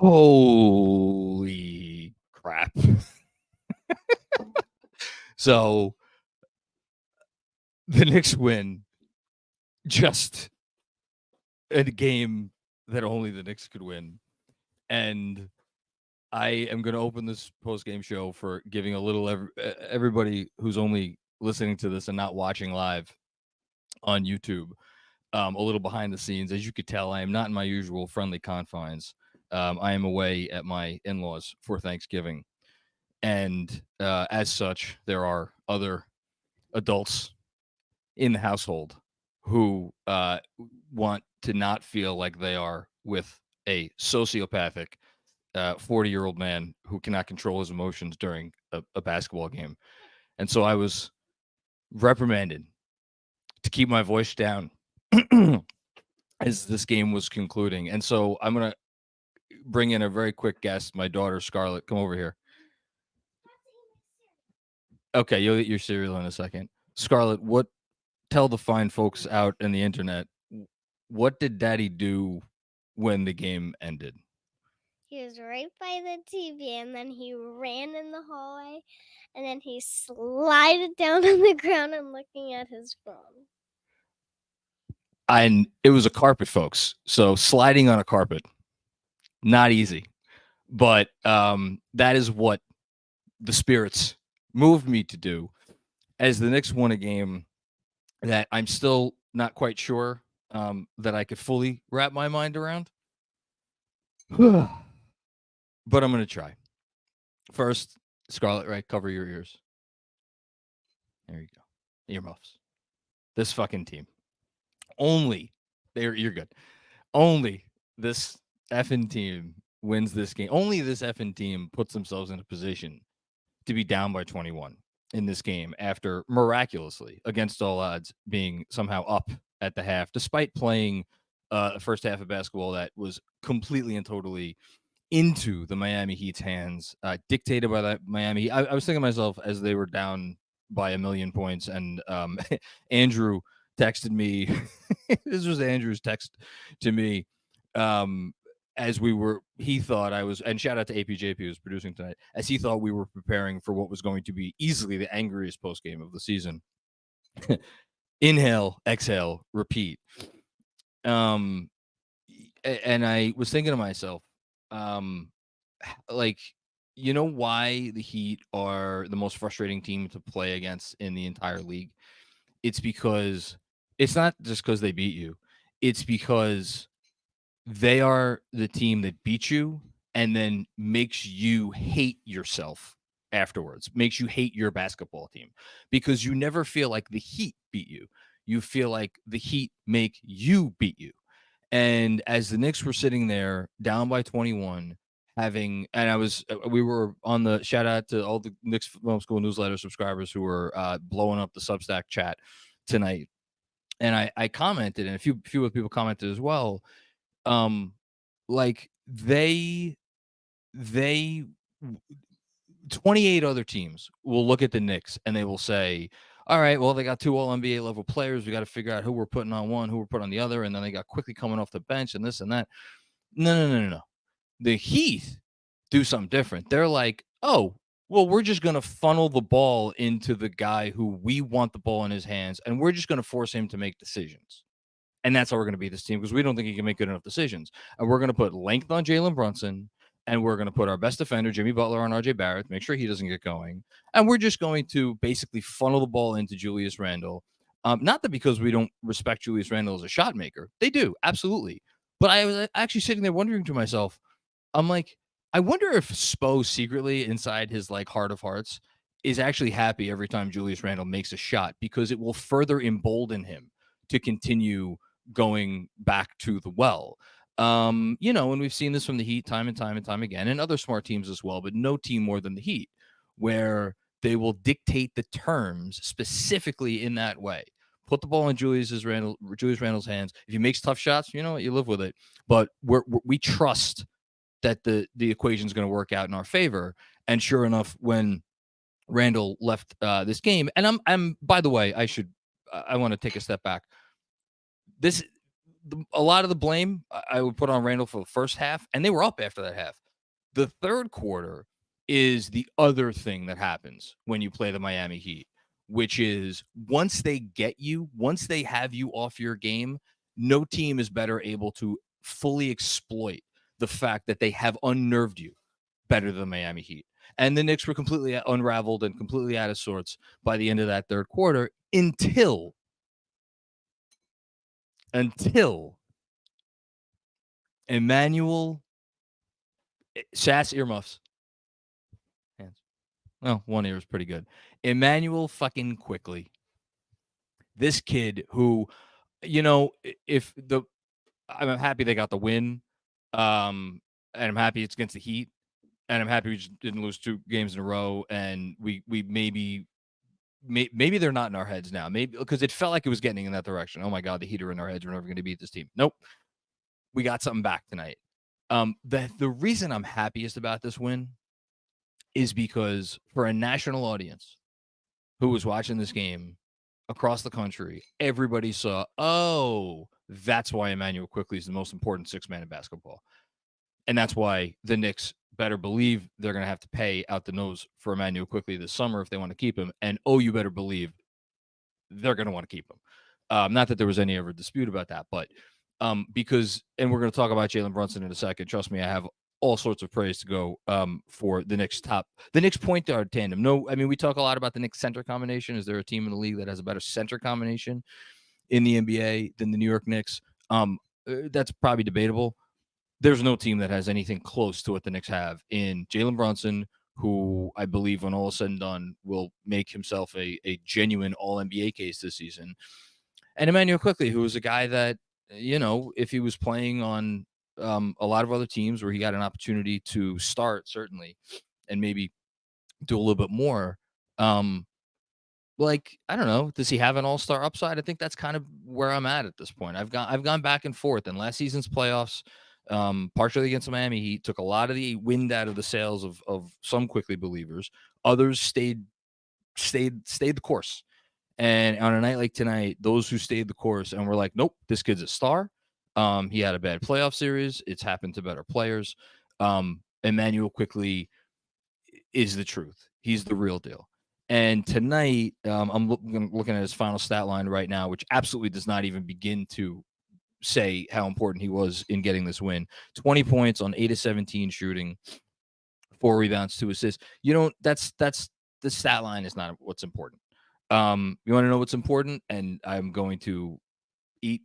Holy crap. So the Knicks win just a game that only the Knicks could win. And I am going to open this post-game show for giving a little everybody who's only listening to this and not watching live on YouTube a little behind the scenes. As you could tell, I am not in my usual friendly confines. I am away at my in-laws for Thanksgiving. And as such, there are other adults in the household who want to not feel like they are with a sociopathic 40-year-old man who cannot control his emotions during a basketball game. And so I was reprimanded to keep my voice down as this game was concluding. And so I'm going to bring in a very quick guest, my daughter, Scarlett. Come over here. Okay, you'll get your cereal in a second. Scarlett, tell the fine folks out in the internet, what did Daddy do when the game ended? He was right by the TV, and then he ran in the hallway, and then he slided down on the ground and looking at his phone. And it was a carpet, folks. So sliding on a carpet, not easy. But that is what the spirits moved me to do as the Knicks won a game that I'm still not quite sure that I could fully wrap my mind around. But I'm going to try. First, Scarlett, right? Cover your ears. There you go. Earmuffs. This fucking team. You're good. Only this effing team wins this game. Only this effing team puts themselves in a position to be down by 21 in this game after miraculously, against all odds, being somehow up at the half, despite playing the first half of basketball that was completely and totally into the Miami Heat's hands, dictated by that Miami. I was thinking to myself as they were down by 1,000,000 points, and Andrew texted me. This was Andrew's text to me as he thought I was, and shout out to APJP who's producing tonight, as he thought we were preparing for what was going to be easily the angriest post game of the season. Inhale, exhale, repeat. And I was thinking to myself, like, you know why the Heat are the most frustrating team to play against in the entire league? It's because it's not just because they beat you. It's because they are the team that beats you and then makes you hate yourself afterwards, makes you hate your basketball team, because you never feel like the Heat beat you. You feel like the Heat make you beat you. And as the Knicks were sitting there down by 21, we were on the shout out to all the Knicks Film School newsletter subscribers who were blowing up the Substack chat tonight. And I commented, and a few other people commented as well. Like they 28 other teams will look at the Knicks and they will say, all right, well, they got 2 All-NBA level players. We got to figure out who we're putting on one, who we're putting on the other. And then they got Quickley coming off the bench and this and that. No. The Heat do something different. They're like, oh, well, we're just going to funnel the ball into the guy who we want the ball in his hands, and we're just going to force him to make decisions. And that's how we're going to beat this team, because we don't think he can make good enough decisions. And we're going to put length on Jalen Brunson, and we're going to put our best defender, Jimmy Butler, on RJ Barrett, make sure he doesn't get going. And we're just going to basically funnel the ball into Julius Randle. Not that because we don't respect Julius Randle as a shot maker. They do, absolutely. But I was actually sitting there wondering to myself, I'm like, I wonder if Spo secretly inside his like heart of hearts is actually happy every time Julius Randle makes a shot, because it will further embolden him to continue going back to the well. And we've seen this from the Heat time and time again, and other smart teams as well, but no team more than the Heat, where they will dictate the terms specifically in that way. Put the ball in Julius Randle's hands. If he makes tough shots, you know what, you live with it. But we trust that the equation is going to work out in our favor. And sure enough, when Randle left this game, and I'm by the way, I want to take a step back. a lot of the blame I would put on Randle for the first half, and they were up after that half. The third quarter is the other thing that happens when you play the Miami Heat, which is once they get you, once they have you off your game, no team is better able to fully exploit the fact that they have unnerved you better than the Miami Heat. And the Knicks were completely unraveled and completely out of sorts by the end of that third quarter until Immanuel Sass earmuffs. Hands. Well, one ear is pretty good. Immanuel fucking Quickley. This kid who, if I'm happy they got the win. And I'm happy it's against the Heat. And I'm happy we just didn't lose 2 games in a row. And we maybe they're not in our heads now. Maybe because it felt like it was getting in that direction. Oh my God, the Heat are in our heads. We're never going to beat this team. Nope. We got something back tonight. The reason I'm happiest about this win is because for a national audience who was watching this game across the country, everybody saw, oh, that's why Immanuel Quickley is the most important 6-man in basketball. And that's why the Knicks better believe they're going to have to pay out the nose for Immanuel Quickley this summer if they want to keep him. And, oh, you better believe they're going to want to keep him. Not that there was any ever dispute about that, but because, and we're going to talk about Jalen Brunson in a second. Trust me, I have all sorts of praise to go for the Knicks point guard tandem. No, I mean, we talk a lot about the Knicks center combination. Is there a team in the league that has a better center combination in the NBA than the New York Knicks? That's probably debatable. There's no team that has anything close to what the Knicks have in Jalen Brunson, who I believe when all is said and done will make himself a genuine all-NBA case this season. And Immanuel Quickley, who is a guy that, if he was playing on a lot of other teams where he got an opportunity to start, certainly, and maybe do a little bit more, I don't know, does he have an all-star upside? I think that's kind of where I'm at this point. I've gone back and forth in last season's playoffs, partially against the Miami Heat, took a lot of the wind out of the sails of some Quickley believers. Others stayed the course. And on a night like tonight, those who stayed the course and were like, nope, this kid's a star. He had a bad playoff series. It's happened to better players. Immanuel Quickley is the truth. He's the real deal. And tonight, I'm looking at his final stat line right now, which absolutely does not even begin to say how important he was in getting this win. 20 points on 8 of 17 shooting, 4 rebounds, 2 assists. That's the stat line is not what's important. You want to know what's important? And I'm going to eat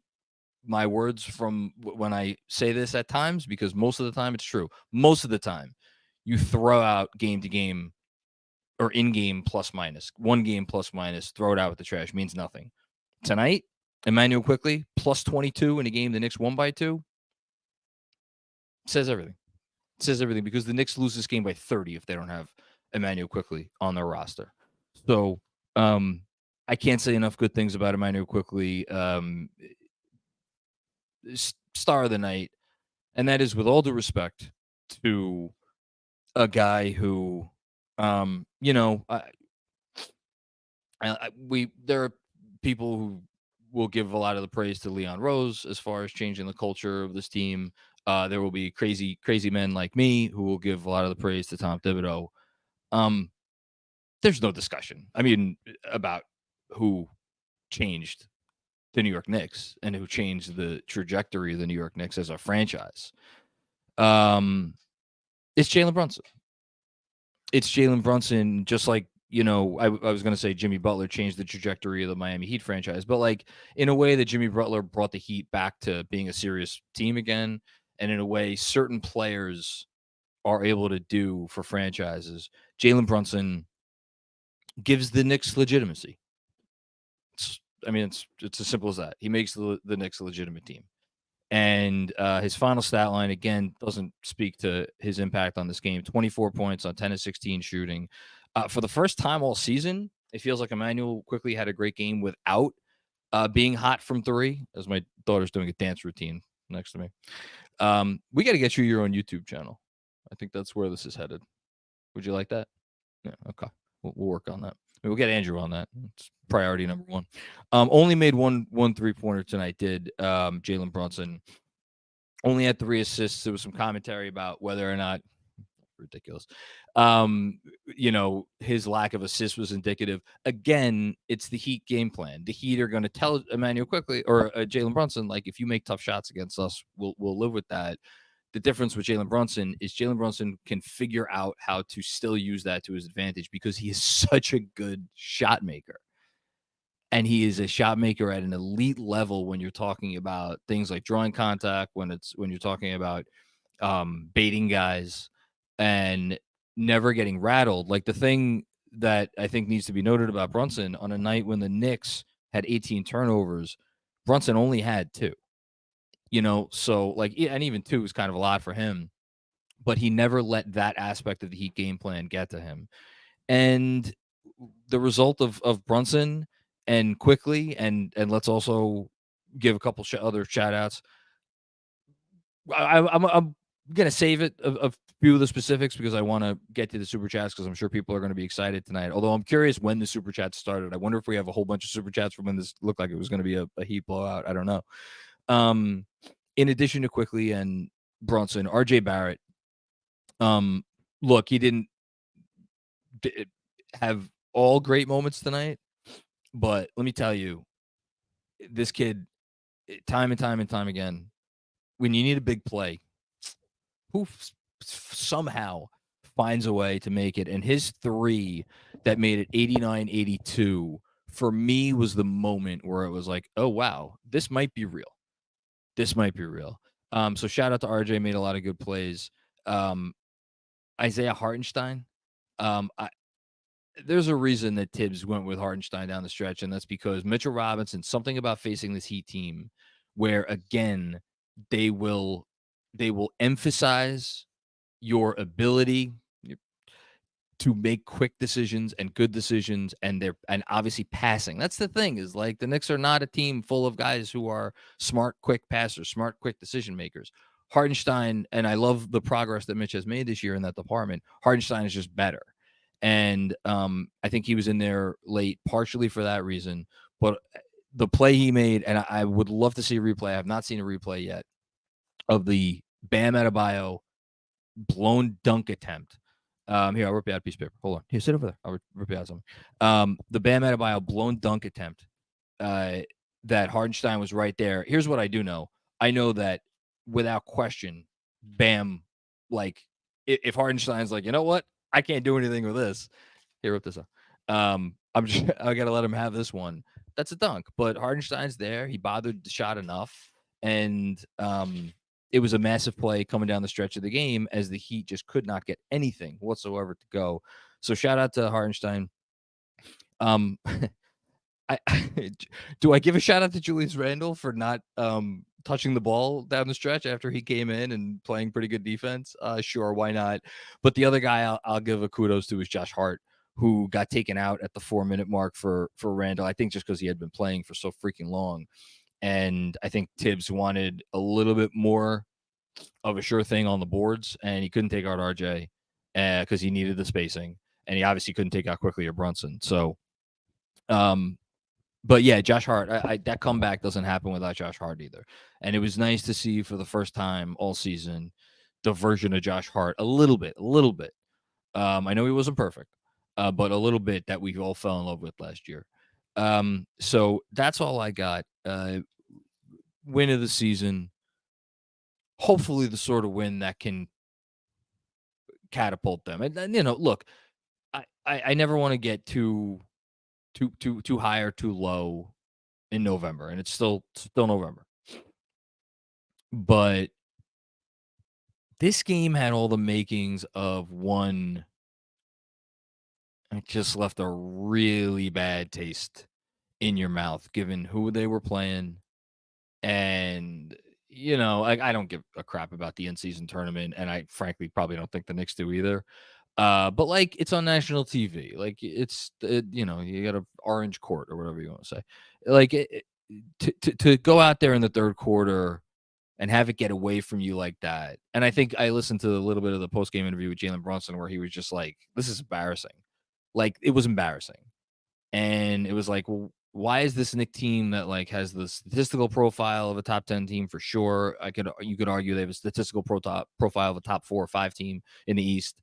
my words from when I say this at times, because most of the time it's true. Most of the time you throw out game to game or in-game plus minus, 1 game plus minus, throw it out with the trash, means nothing. Tonight, Immanuel Quickley plus 22 in a game the Knicks won by 2 says everything. It says everything, because the Knicks lose this game by 30 if they don't have Immanuel Quickley on their roster. So I can't say enough good things about Immanuel Quickley. Star of the night, and that is with all due respect to a guy who, there are people who will give a lot of the praise to Leon Rose as far as changing the culture of this team. There will be crazy men like me who will give a lot of the praise to Tom Thibodeau. There's no discussion, I mean, about who changed the New York Knicks and who changed the trajectory of the New York Knicks as a franchise. It's Jalen Brunson. It's Jalen Brunson, just like, I was going to say Jimmy Butler changed the trajectory of the Miami Heat franchise, but like in a way that Jimmy Butler brought the Heat back to being a serious team again. And in a way certain players are able to do for franchises, Jalen Brunson gives the Knicks legitimacy. It's as simple as that. He makes the Knicks a legitimate team. And his final stat line, again, doesn't speak to his impact on this game. 24 points on 10 of 16 shooting. For the first time all season, it feels like Immanuel Quickley had a great game without being hot from 3, as my daughter's doing a dance routine next to me. We got to get you your own YouTube channel. I think that's where this is headed. Would you like that? Yeah, okay. We'll work on that. We'll get Andrew on that. It's priority number one. Only made one 3-pointer tonight. Did Jalen Brunson. Only had 3 assists. There was some commentary about whether or not ridiculous. His lack of assists was indicative. Again, it's the Heat game plan. The Heat are going to tell Immanuel Quickley or Jalen Brunson, like, if you make tough shots against us, we'll live with that. The difference with Jalen Brunson is Jalen Brunson can figure out how to still use that to his advantage because he is such a good shot maker. And he is a shot maker at an elite level when you're talking about things like drawing contact, when you're talking about baiting guys and never getting rattled. Like, the thing that I think needs to be noted about Brunson, on a night when the Knicks had 18 turnovers, Brunson only had 2. So like, and even 2 is kind of a lot for him, but he never let that aspect of the Heat game plan get to him. And the result of Brunson and Quickley, and let's also give a couple other shout outs. I'm going to save it a few of the specifics because I want to get to the super chats because I'm sure people are going to be excited tonight. Although I'm curious when the super chats started. I wonder if we have a whole bunch of super chats from when this looked like it was going to be a Heat blowout. I don't know. In addition to Quickley and Brunson, RJ Barrett, look, he didn't have all great moments tonight, but let me tell you, this kid, time and time again, when you need a big play, who somehow finds a way to make it. And his 3 that made it 89-82 for me was the moment where it was like, oh, wow, this might be real. This might be real. So shout out to RJ, made a lot of good plays. Isaiah Hartenstein. There's a reason that Thibs went with Hartenstein down the stretch, and that's because Mitchell Robinson, something about facing this Heat team where, again, they will emphasize your ability to make quick decisions and good decisions, and obviously passing. That's the thing, is like the Knicks are not a team full of guys who are smart, quick passers, smart, quick decision makers. Hartenstein, and I love the progress that Mitch has made this year in that department. Hartenstein is just better. And I think he was in there late partially for that reason. But the play he made, and I would love to see a replay. I have not seen a replay yet of the Bam Adebayo blown dunk attempt. Here, I'll rip you out a piece of paper. Hold on. Here, sit over there. I'll rip you out something. The Bam Adebayo blown dunk attempt that Hartenstein was right there. Here's what I do know. I know that without question, Bam, like, if Hartenstein's like, you know what? I can't do anything with this. Here, rip this up. I got to let him have this one. That's a dunk. But Hartenstein's there. He bothered the shot enough. And it was a massive play coming down the stretch of the game as the Heat just could not get anything whatsoever to go. So shout out to Hartenstein. Do I give a shout out to Julius Randle for not touching the ball down the stretch after he came in and playing pretty good defense? Sure, why not? But the other guy I'll give a kudos to is Josh Hart, who got taken out at the 4-minute mark for Randle. I think just because he had been playing for so freaking long. And I think Thibs wanted a little bit more of a sure thing on the boards, and he couldn't take out RJ because he needed the spacing, and he obviously couldn't take out Quickley or Brunson. So, but yeah, Josh Hart, that comeback doesn't happen without Josh Hart either. And it was nice to see for the first time all season the version of Josh Hart a little bit. I know he wasn't perfect, but a little bit that we all fell in love with last year. So that's all I got. Win of the season. Hopefully the sort of win that can catapult them. And look, I never want to get too high or too low in November, and it's still November. But this game had all the makings of one. It just left a really bad taste in your mouth, given who they were playing. And, I don't give a crap about the in-season tournament, and I frankly probably don't think the Knicks do either. But, like, it's on national TV. Like, it's, you got an orange court or whatever you want to say. Like, to go out there in the third quarter and have it get away from you like that. And I think I listened to a little bit of the post-game interview with Jalen Brunson where he was just like, this is embarrassing. Like, it was embarrassing. And it was like, well, why is this Knicks team that like has the statistical profile of a top 10 team for sure? You could argue they have a statistical profile of a top 4 or 5 team in the East.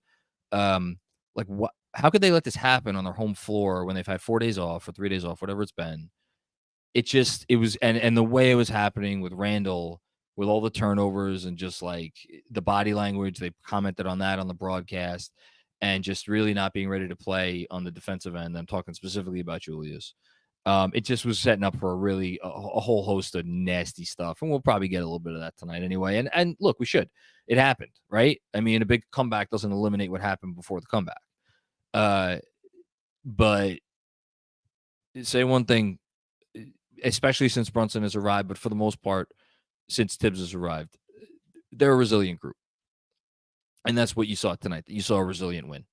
Like what? How could they let this happen on their home floor when they've had 4 days off or 3 days off, whatever it's been? It was, and the way it was happening with Randle, with all the turnovers and just like the body language, they commented on that on the broadcast, and just really not being ready to play on the defensive end. I'm talking specifically about Julius. It just was setting up for a whole host of nasty stuff, and we'll probably get a little bit of that tonight anyway. And look, we should. It happened, right? I mean, a big comeback doesn't eliminate what happened before the comeback. But say one thing, especially since Brunson has arrived, but for the most part, since Thibs has arrived, they're a resilient group. And that's what you saw tonight. You saw a resilient win.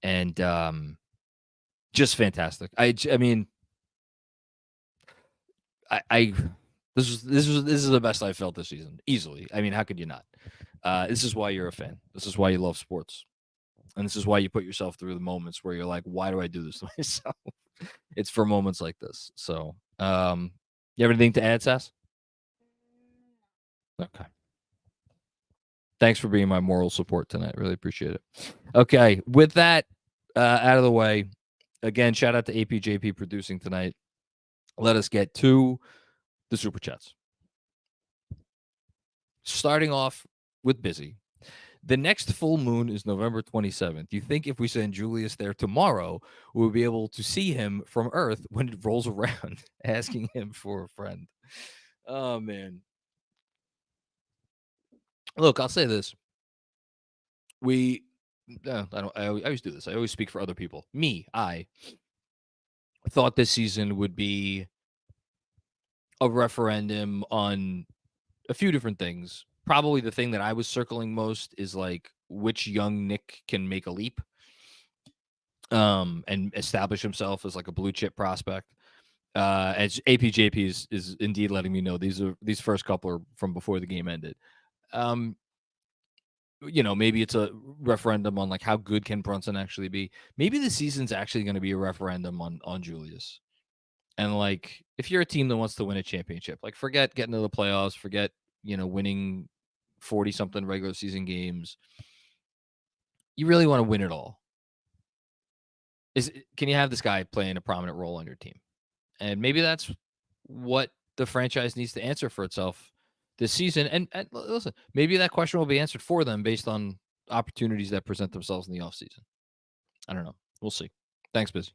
And just fantastic. I mean, this is the best I've felt this season, easily. I mean, how could you not? This is why you're a fan. This is why you love sports. And this is why you put yourself through the moments where you're like, why do I do this to myself? It's for moments like this. So, you have anything to add, Sass? Okay. Thanks for being my moral support tonight. Really appreciate it. Okay. With that out of the way, again, shout out to APJP producing tonight. Let us get to the Super Chats. Starting off with Bizzy. The next full moon is November 27th. You think if we send Julius there tomorrow, we'll be able to see him from Earth when it rolls around, asking him for a friend. Oh, man. Look, I'll say this. I always do this. I always speak for other people. I thought this season would be a referendum on a few different things. Probably the thing that I was circling most is like which young Nick can make a leap and establish himself as like a blue chip prospect. As APJP is indeed letting me know, these first couple are from before the game ended. Maybe it's a referendum on like how good can Brunson actually be. Maybe the season's actually going to be a referendum on Julius. And like, if you're a team that wants to win a championship, like forget getting to the playoffs, forget, winning 40 something regular season games. You really want to win it all. Can you have this guy playing a prominent role on your team? And maybe that's what the franchise needs to answer for itself this season. And listen, maybe that question will be answered for them based on opportunities that present themselves in the offseason. I don't know. We'll see. Thanks, Bizzy.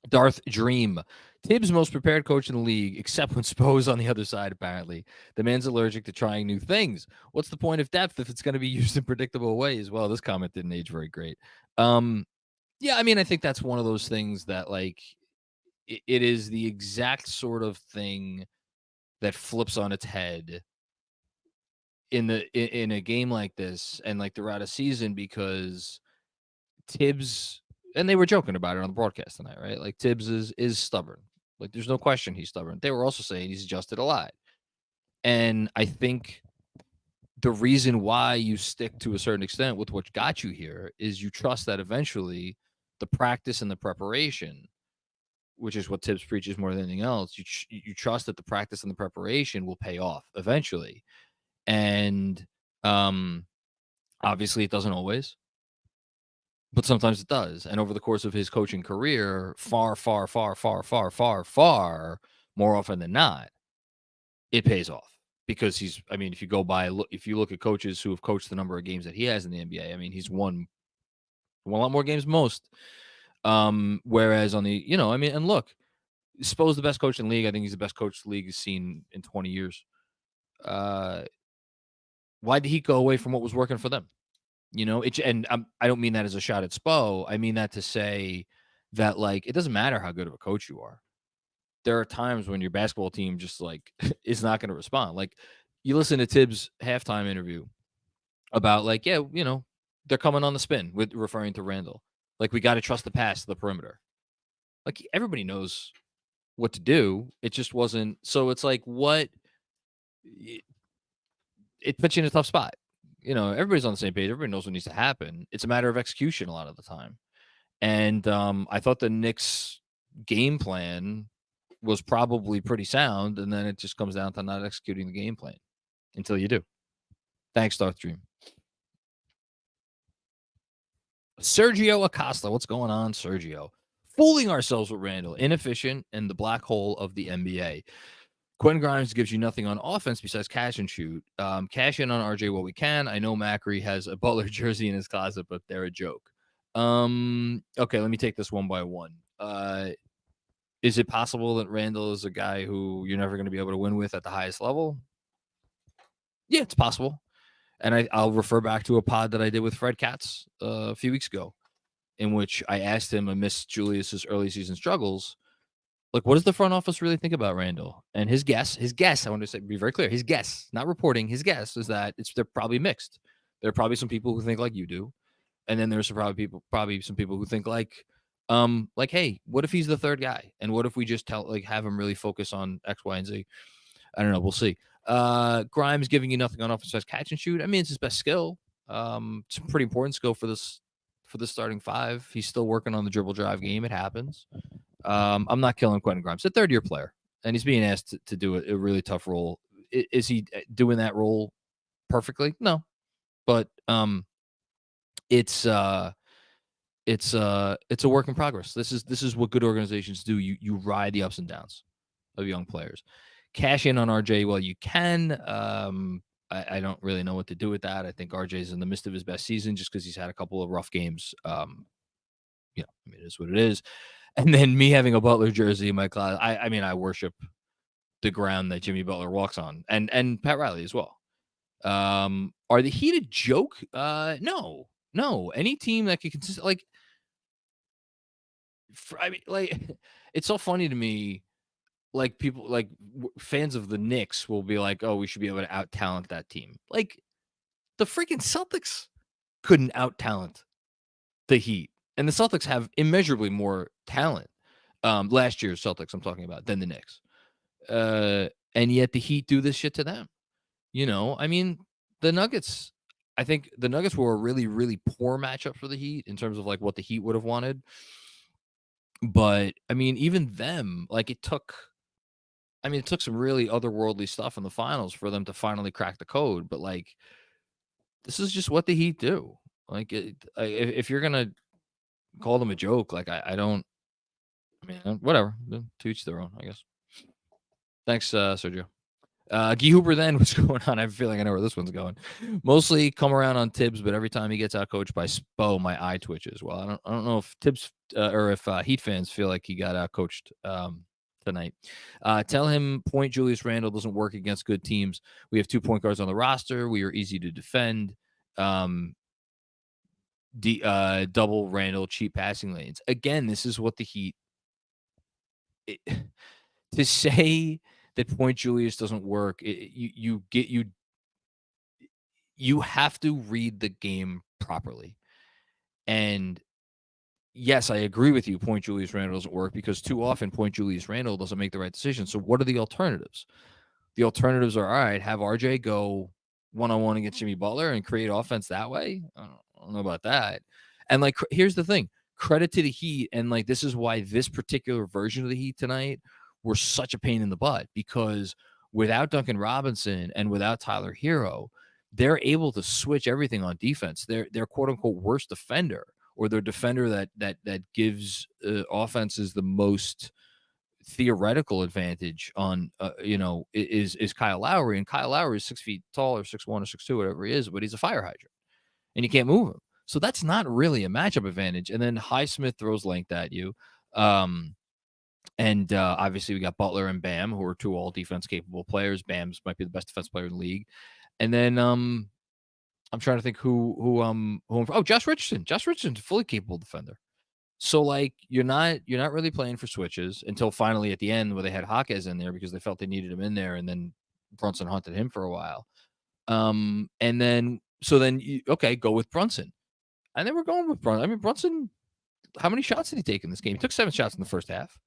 Darth Dream. Thibs most prepared coach in the league, except when Spo's on the other side, apparently. The man's allergic to trying new things. What's the point of depth if it's going to be used in predictable ways? Well, this comment didn't age very great. Yeah, I mean, I think that's one of those things that, like, it is the exact sort of thing that flips on its head in a game like this and like throughout a season, because Thibs, and they were joking about it on the broadcast tonight, right? Like Thibs is stubborn. Like there's no question he's stubborn. They were also saying he's adjusted a lot. And I think the reason why you stick to a certain extent with what got you here is you trust that eventually the practice and the preparation, which is what Thibs preaches more than anything else, you trust that the practice and the preparation will pay off eventually. And obviously it doesn't always, but sometimes it does. And over the course of his coaching career, far more often than not, it pays off. Because if you look at coaches who have coached the number of games that he has in the NBA, I mean, he's won a lot more games than most. Whereas on the, and look, Spo's the best coach in the league. I think he's the best coach the league has seen in 20 years. Why did he go away from what was working for them? I don't mean that as a shot at Spo. I mean that to say that, like, it doesn't matter how good of a coach you are. There are times when your basketball team just like is not going to respond. Like, you listen to Thibs' halftime interview about like, yeah, they're coming on the spin with referring to Randle. Like, we got to trust the pass to the perimeter. Like, everybody knows what to do. It just wasn't. So it's like, it puts you in a tough spot. Everybody's on the same page. Everybody knows what needs to happen. It's a matter of execution a lot of the time. And I thought the Knicks game plan was probably pretty sound, and then it just comes down to not executing the game plan until you do. Thanks, Darth Dream. Sergio Acosta, what's going on, Sergio? Fooling ourselves with Randle, inefficient, and the black hole of the NBA. Quentin Grimes gives you nothing on offense besides cash and shoot. Cash in on RJ what we can. I know Macri has a Butler jersey in his closet, but they're a joke. Okay, let me take this one by one. Is it possible that Randle is a guy who you're never going to be able to win with at the highest level? Yeah, it's possible. And I'll refer back to a pod that I did with Fred Katz a few weeks ago, in which I asked him amidst Julius's early season struggles, like, what does the front office really think about Randle? And his guess, I want to say, be very clear, his guess, not reporting, his guess is that they're probably mixed. There are probably some people who think like you do, and then there's probably some people who think like, hey, what if he's the third guy, and what if we just have him really focus on X, Y, and Z? I don't know. We'll see. Grimes giving you nothing on offense as catch and shoot. I mean, it's his best skill. It's a pretty important skill for this starting five. He's still working on the dribble drive game. It happens. I'm not killing Quentin Grimes. A third-year player, and he's being asked to do a really tough role. Is he doing that role perfectly? No, but it's a work in progress. This is what good organizations do. You ride the ups and downs of young players. Cash in on RJ while you can. I don't really know what to do with that. I think RJ's in the midst of his best season just because he's had a couple of rough games. I mean, it is what it is. And then me having a Butler jersey in my closet. I mean, I worship the ground that Jimmy Butler walks on, and Pat Riley as well. Are the Heat a joke? No. Any team that can consist it's so funny to me. Like people, like fans of the Knicks will be like, "Oh, we should be able to out talent that team." Like the freaking Celtics couldn't out talent the Heat, and the Celtics have immeasurably more talent. Last year's Celtics, I'm talking about, than the Knicks. And yet the Heat do this shit to them. I mean, the Nuggets. I think the Nuggets were a really, really poor matchup for the Heat in terms of like what the Heat would have wanted. But I mean, even them, like it took some really otherworldly stuff in the finals for them to finally crack the code. But like, this is just what the Heat do. Like, if you're gonna call them a joke, like I don't. I mean, whatever. To each their own, I guess. Thanks, Sergio. Guy Hooper, then, what's going on? I have a feeling I know where this one's going. Mostly come around on Thibs, but every time he gets out coached by Spo, my eye twitches. Well, I don't know if Thibs or if Heat fans feel like he got out coached tonight. Tell him point Julius Randle doesn't work against good teams. We have 2 point guards on the roster. We are easy to defend. Double Randle, cheap passing lanes. Again, this is what the Heat. To say that point Julius doesn't work, you have to read the game properly. And yes, I agree with you. Point Julius Randle doesn't work because too often point Julius Randle doesn't make the right decision. So what are the alternatives? The alternatives are, all right, have RJ go one-on-one against Jimmy Butler and create offense that way. I don't know about that. And like, here's the thing, credit to the Heat. And like, this is why this particular version of the Heat tonight were such a pain in the butt, because without Duncan Robinson and without Tyler Hero, they're able to switch everything on defense. Their quote unquote worst defender, or their defender that gives offenses the most theoretical advantage on, is Kyle Lowry. And Kyle Lowry is 6 feet tall or 6'1" or 6'2", whatever he is, but he's a fire hydrant and you can't move him. So that's not really a matchup advantage. And then Highsmith throws length at you. And obviously we got Butler and Bam, who are 2 all defense capable players. Bam's might be the best defense player in the league. And then I'm trying to think who Josh Richardson. Josh Richardson's a fully capable defender. So like you're not really playing for switches until finally at the end where they had Jaquez in there because they felt they needed him in there, and then Brunson hunted him for a while. And then go with Brunson. And then we're going with Brunson. I mean, Brunson, how many shots did he take in this game? He took 7 shots in the first half.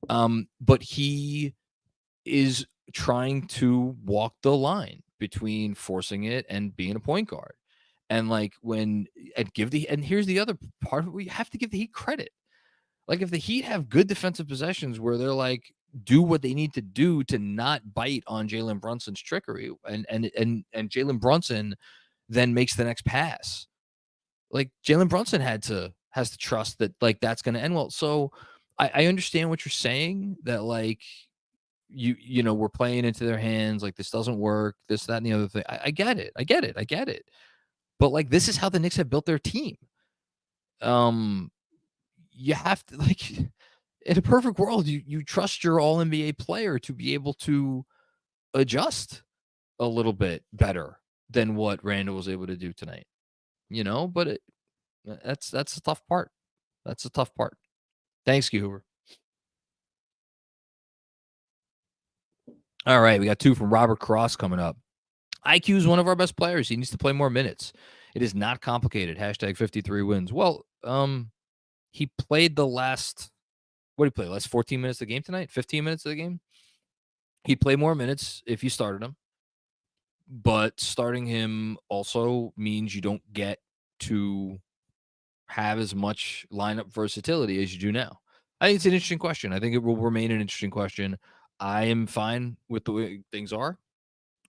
But he is trying to walk the line between forcing it and being a point guard. And like and here's the other part of it, we have to give the Heat credit. Like if the Heat have good defensive possessions where they're like do what they need to do to not bite on Jalen Brunson's trickery, and Jalen Brunson then makes the next pass. Like Jalen Brunson has to trust that like that's going to end well. So I understand what you're saying, that like you know we're playing into their hands, like this doesn't work, this, that, and the other thing. I get it. I get it. I get it. But like this is how the Knicks have built their team. You have to like in a perfect world, you trust your all NBA player to be able to adjust a little bit better than what Randle was able to do tonight. You know, but that's the tough part. That's the tough part. Thanks, Hoover. All right, we got 2 from Robert Cross coming up. IQ is one of our best players. He needs to play more minutes. It is not complicated. Hashtag 53 wins. Well, he played the last, what did he play? Last 14 minutes of the game tonight? 15 minutes of the game? He'd play more minutes if you started him. But starting him also means you don't get to have as much lineup versatility as you do now. I think it's an interesting question. I think it will remain an interesting question. I am fine with the way things are.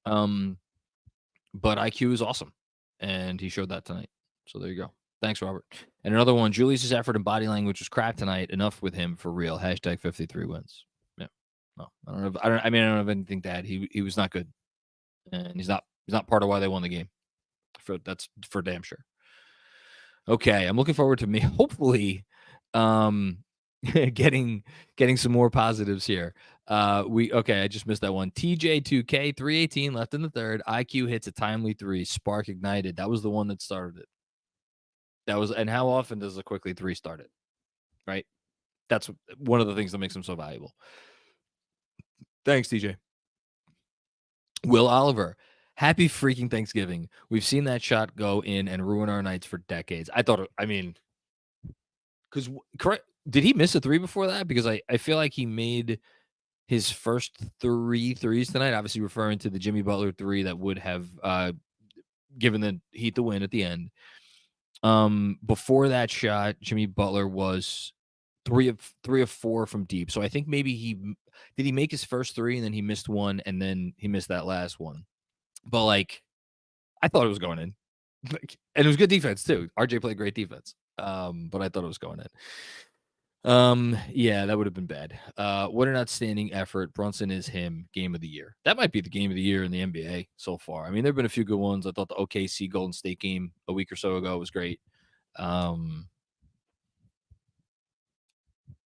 But IQ is awesome. And he showed that tonight. So there you go. Thanks, Robert. And another one, Julius' effort and body language was crap tonight. Enough with him for real. Hashtag 53 wins. Yeah. No, I don't have anything to add. He was not good. And he's not part of why they won the game. That's for damn sure. Okay, I'm looking forward to me hopefully getting some more positives here. I just missed that one. TJ2K 318 left in the third. IQ hits a timely 3. Spark ignited. That was the one that started it. And how often does a Quickley 3 start it? Right? That's one of the things that makes him so valuable. Thanks, TJ. Will Oliver, happy freaking Thanksgiving. We've seen that shot go in and ruin our nights for decades. Because correct, did he miss a 3 before that? Because I feel like he made his first 3 threes tonight, obviously referring to the Jimmy Butler 3 that would have given the Heat the win at the end. Before that shot, Jimmy Butler was 3 of 4 from deep. So I think maybe he make his first 3 and then he missed one and then he missed that last one. But like, I thought it was going in, and it was good defense too. RJ played great defense, but I thought it was going in. Yeah, that would have been bad. What an outstanding effort. Brunson is him. Game of the year. That might be the game of the year in the NBA so far. I mean, there have been a few good ones. I thought the OKC Golden State game a week or so ago was great.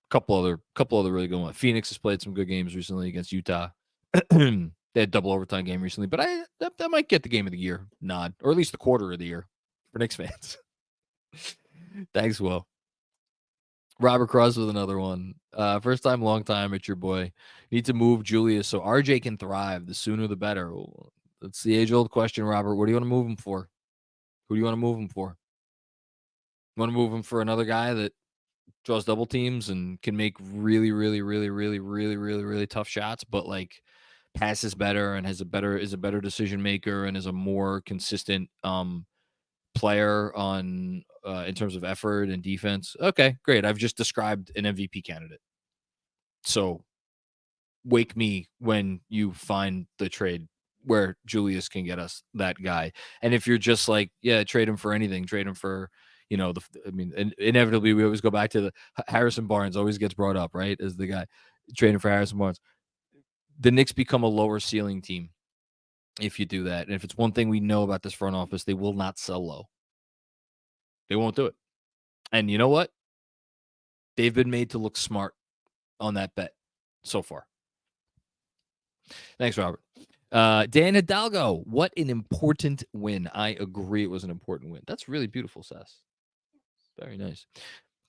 Couple other really good ones. Phoenix has played some good games recently against Utah. They had a double overtime game recently, but that might get the game of the year nod, or at least the quarter of the year for Knicks fans. Thanks, Will. Robert Cross with another one. First time, long time. It's your boy. Need to move Julius so RJ can thrive. The sooner, the better. That's the age-old question, Robert. What do you want to move him for? Who do you want to move him for? You want to move him for another guy that draws double teams and can make really, really, really, really, really, really, really tough shots, but like passes better and is a better decision maker and is a more consistent player on in terms of effort and defense. Okay, great. I've just described an MVP candidate. So wake me when you find the trade where Julius can get us that guy. And if you're just like, yeah, trade him for anything, trade him for, inevitably we always go back to the Harrison Barnes always gets brought up, right? As the guy trading for Harrison Barnes. The Knicks become a lower ceiling team if you do that. And if it's one thing we know about this front office, they will not sell low. They won't do it. And you know what? They've been made to look smart on that bet so far. Thanks, Robert. Dan Hidalgo, what an important win. I agree it was an important win. That's really beautiful, Sess. Very nice.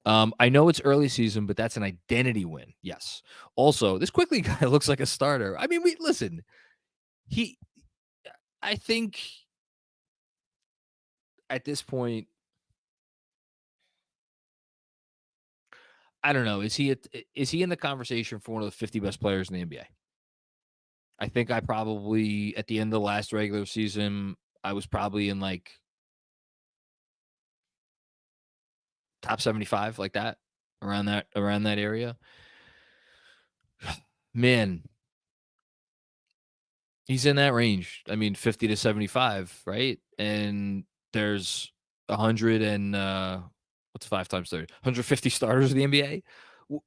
I know it's early season, but that's an identity win. Yes. Also, this Quickley guy looks like a starter. I mean, I think at this point, I don't know. Is he in the conversation for one of the 50 best players in the NBA? I think I probably, at the end of the last regular season, I was probably in like top 75, like that, around that area. Man, he's in that range. I mean, 50 to 75, right? And there's 100 and what's 5 times 30? 150 starters in the NBA.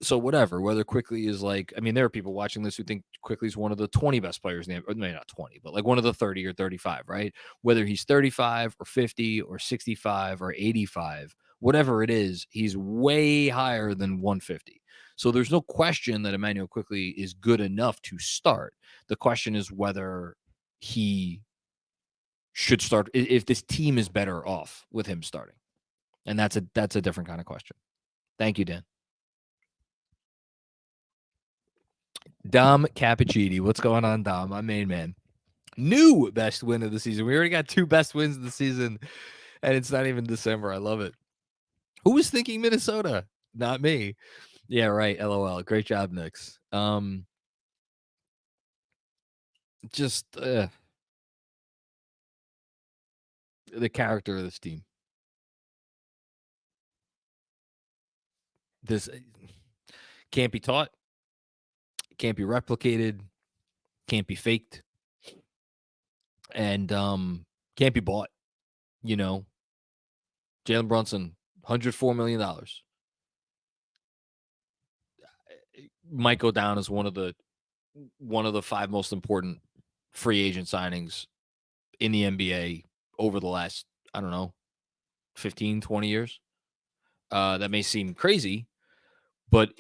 So whatever, whether Quickley is like, I mean, there are people watching this who think Quickley's one of the 20 best players in the NBA, or maybe not 20, but like one of the 30 or 35, right? Whether he's 35 or 50 or 65 or 85, whatever it is, he's way higher than 150. So there's no question that Immanuel Quickley is good enough to start. The question is whether he should start, if this team is better off with him starting. And that's a different kind of question. Thank you, Dan. Dom Cappuccitti. What's going on, Dom? My main man. New best win of the season. We already got 2 best wins of the season, and it's not even December. I love it. Who was thinking Minnesota? Not me. Yeah, right. LOL. Great job, Knicks. Just the character of this team. This can't be taught, can't be replicated, can't be faked, and can't be bought. You know, Jalen Brunson, $104 million. Might go down as one of the 5 most important free agent signings in the NBA over the last, I don't know, 15, 20 years. That may seem crazy, but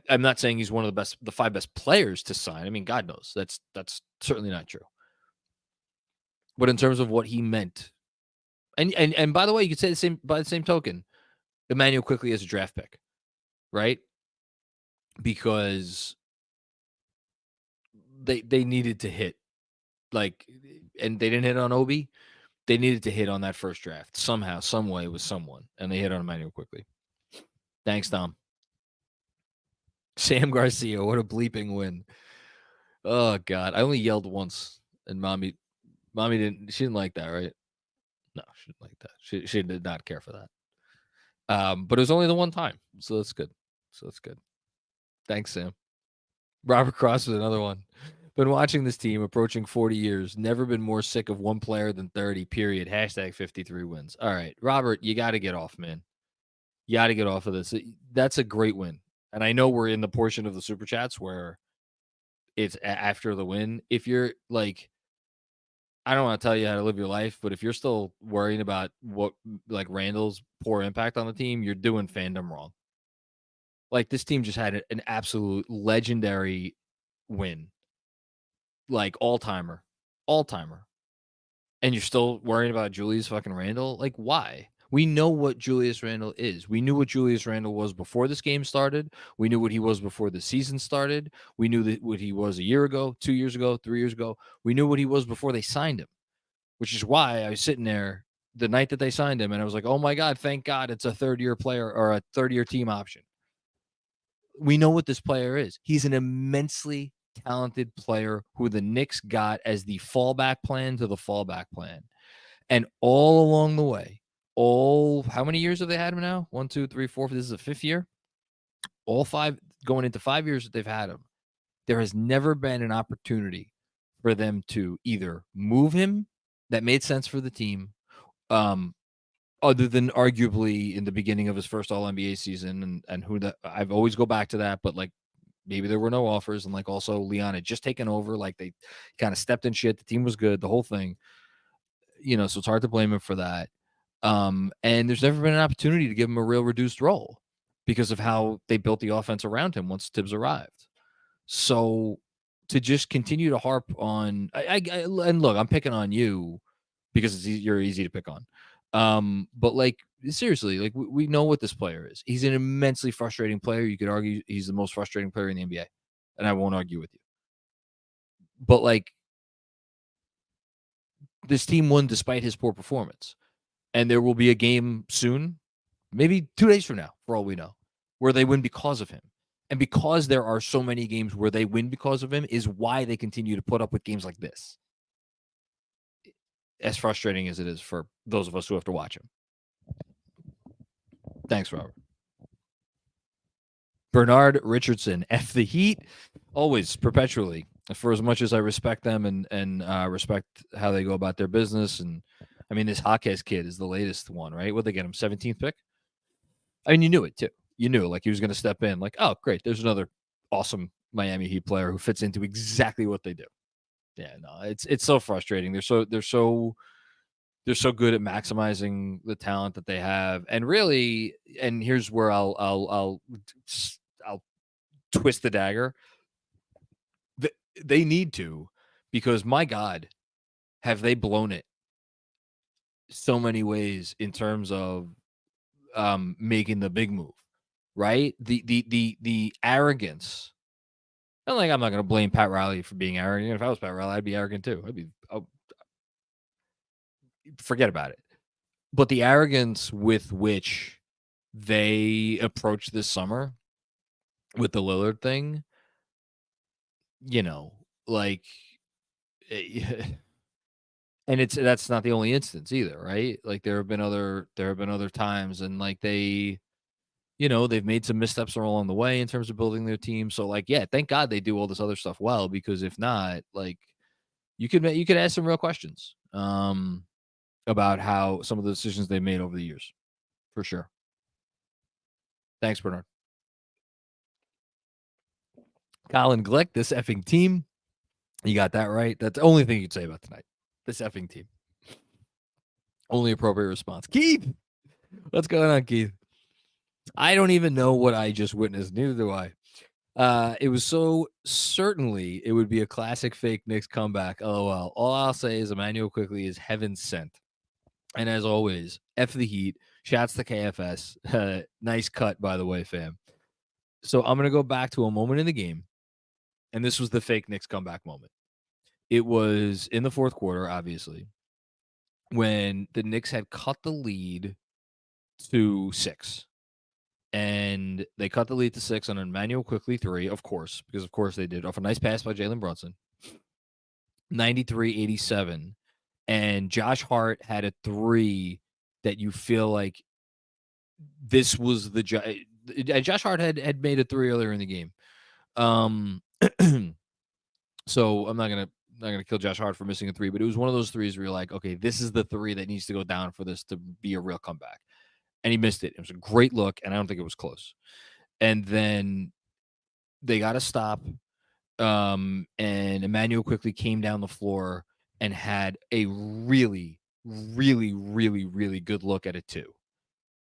I'm not saying he's one of the 5 best players to sign. I mean, God knows that's certainly not true. But in terms of what he meant, and by the way, you could say the same by the same token, Immanuel Quickley as a draft pick, right? Because they needed to hit, like, and they didn't hit on Obi. They needed to hit on that first draft somehow, some way with someone, and they hit on Immanuel Quickley. Thanks, Tom. Sam Garcia, what a bleeping win. Oh God, I only yelled once, and mommy didn't. She didn't like that, right? No, she didn't like that. She did not care for that. But it was only the one time, so that's good. Thanks, Sam. Robert Cross with another one. Been watching this team approaching 40 years. Never been more sick of one player than 30, period. Hashtag 53 wins. All right, Robert, you got to get off, man. You got to get off of this. That's a great win. And I know we're in the portion of the Super Chats where it's after the win. If you're like, I don't want to tell you how to live your life, but if you're still worrying about what, like, Randle's poor impact on the team, you're doing fandom wrong. Like, this team just had an absolute legendary win. Like, all-timer. And you're still worrying about Julius fucking Randle? Like, why? We know what Julius Randle is. We knew what Julius Randle was before this game started. We knew what he was before the season started. We knew what he was a year ago, 2 years ago, 3 years ago. We knew what he was before they signed him, which is why I was sitting there the night that they signed him, and I was like, oh, my God, thank God it's a third-year player or a third-year team option. We know what this player is. He's an immensely talented player who the Knicks got as the fallback plan to the fallback plan. And all along the way, how many years have they had him now? 1, 2, 3, 4. This is the 5th year. All 5, going into 5 years that they've had him, there has never been an opportunity for them to either move him that made sense for the team, other than arguably in the beginning of his first All-NBA season, and who that I've always go back to that, but like maybe there were no offers, and like also Leon had just taken over, like they kind of stepped in shit. The team was good, the whole thing, so it's hard to blame him for that. And there's never been an opportunity to give him a real reduced role because of how they built the offense around him once Thibs arrived. So to just continue to harp on, and look, I'm picking on you because you're easy to pick on. But like, seriously, like we know what this player is. He's an immensely frustrating player. You could argue he's the most frustrating player in the NBA, and I won't argue with you. But like, this team won despite his poor performance. And there will be a game soon, maybe 2 days from now, for all we know, where they win because of him. And because there are so many games where they win because of him is why they continue to put up with games like this. As frustrating as it is for those of us who have to watch him. Thanks, Robert. Bernard Richardson, F the Heat, always, perpetually. For as much as I respect them and respect how they go about their business, and I mean, this Jaquez kid is the latest one, right? What they get him, 17th pick? I mean, you knew it too. You knew like he was going to step in. Like, oh, great, there's another awesome Miami Heat player who fits into exactly what they do. Yeah, no, it's so frustrating. They're so good at maximizing the talent that they have, and really, and here's where I'll twist the dagger. They need to, because my God, have they blown it so many ways in terms of making the big move, right? The arrogance. And like, I'm not going to blame Pat Riley for being arrogant. If I was Pat Riley, I'd be arrogant too. Forget about it. But the arrogance with which they approached this summer with the Lillard thing, you know, like, and that's not the only instance either, right? Like there have been other times, and like they've made some missteps along the way in terms of building their team. So like, yeah, thank God they do all this other stuff well, because if not, like, you could ask some real questions about how some of the decisions they made over the years, for sure. Thanks, Bernard. Colin Glick, this effing team. You got that right. That's the only thing you'd say about tonight. This effing team. Only appropriate response. Keith, what's going on, Keith? I don't even know what I just witnessed. Neither do I. It was so certainly it would be a classic fake Knicks comeback. LOL. All I'll say is Immanuel Quickley is heaven sent. And as always, F the Heat. Shouts to KFS. Nice cut, by the way, fam. So I'm going to go back to a moment in the game. And this was the fake Knicks comeback moment. It was in the fourth quarter, obviously, when the Knicks had cut the lead to 6. And they cut the lead to 6 on an Immanuel Quickley 3, of course, because of course they did, off a nice pass by Jalen Brunson. 93-87. And Josh Hart had a 3 that you feel like this was the Josh Hart had made a 3 earlier in the game. So I'm not gonna kill Josh Hart for missing a 3, but it was one of those 3s where you're like, okay, this is the 3 that needs to go down for this to be a real comeback. And he missed it. It was a great look, and I don't think it was close. And then they got to stop. And Immanuel Quickley came down the floor and had a really, really, really, really good look at it too,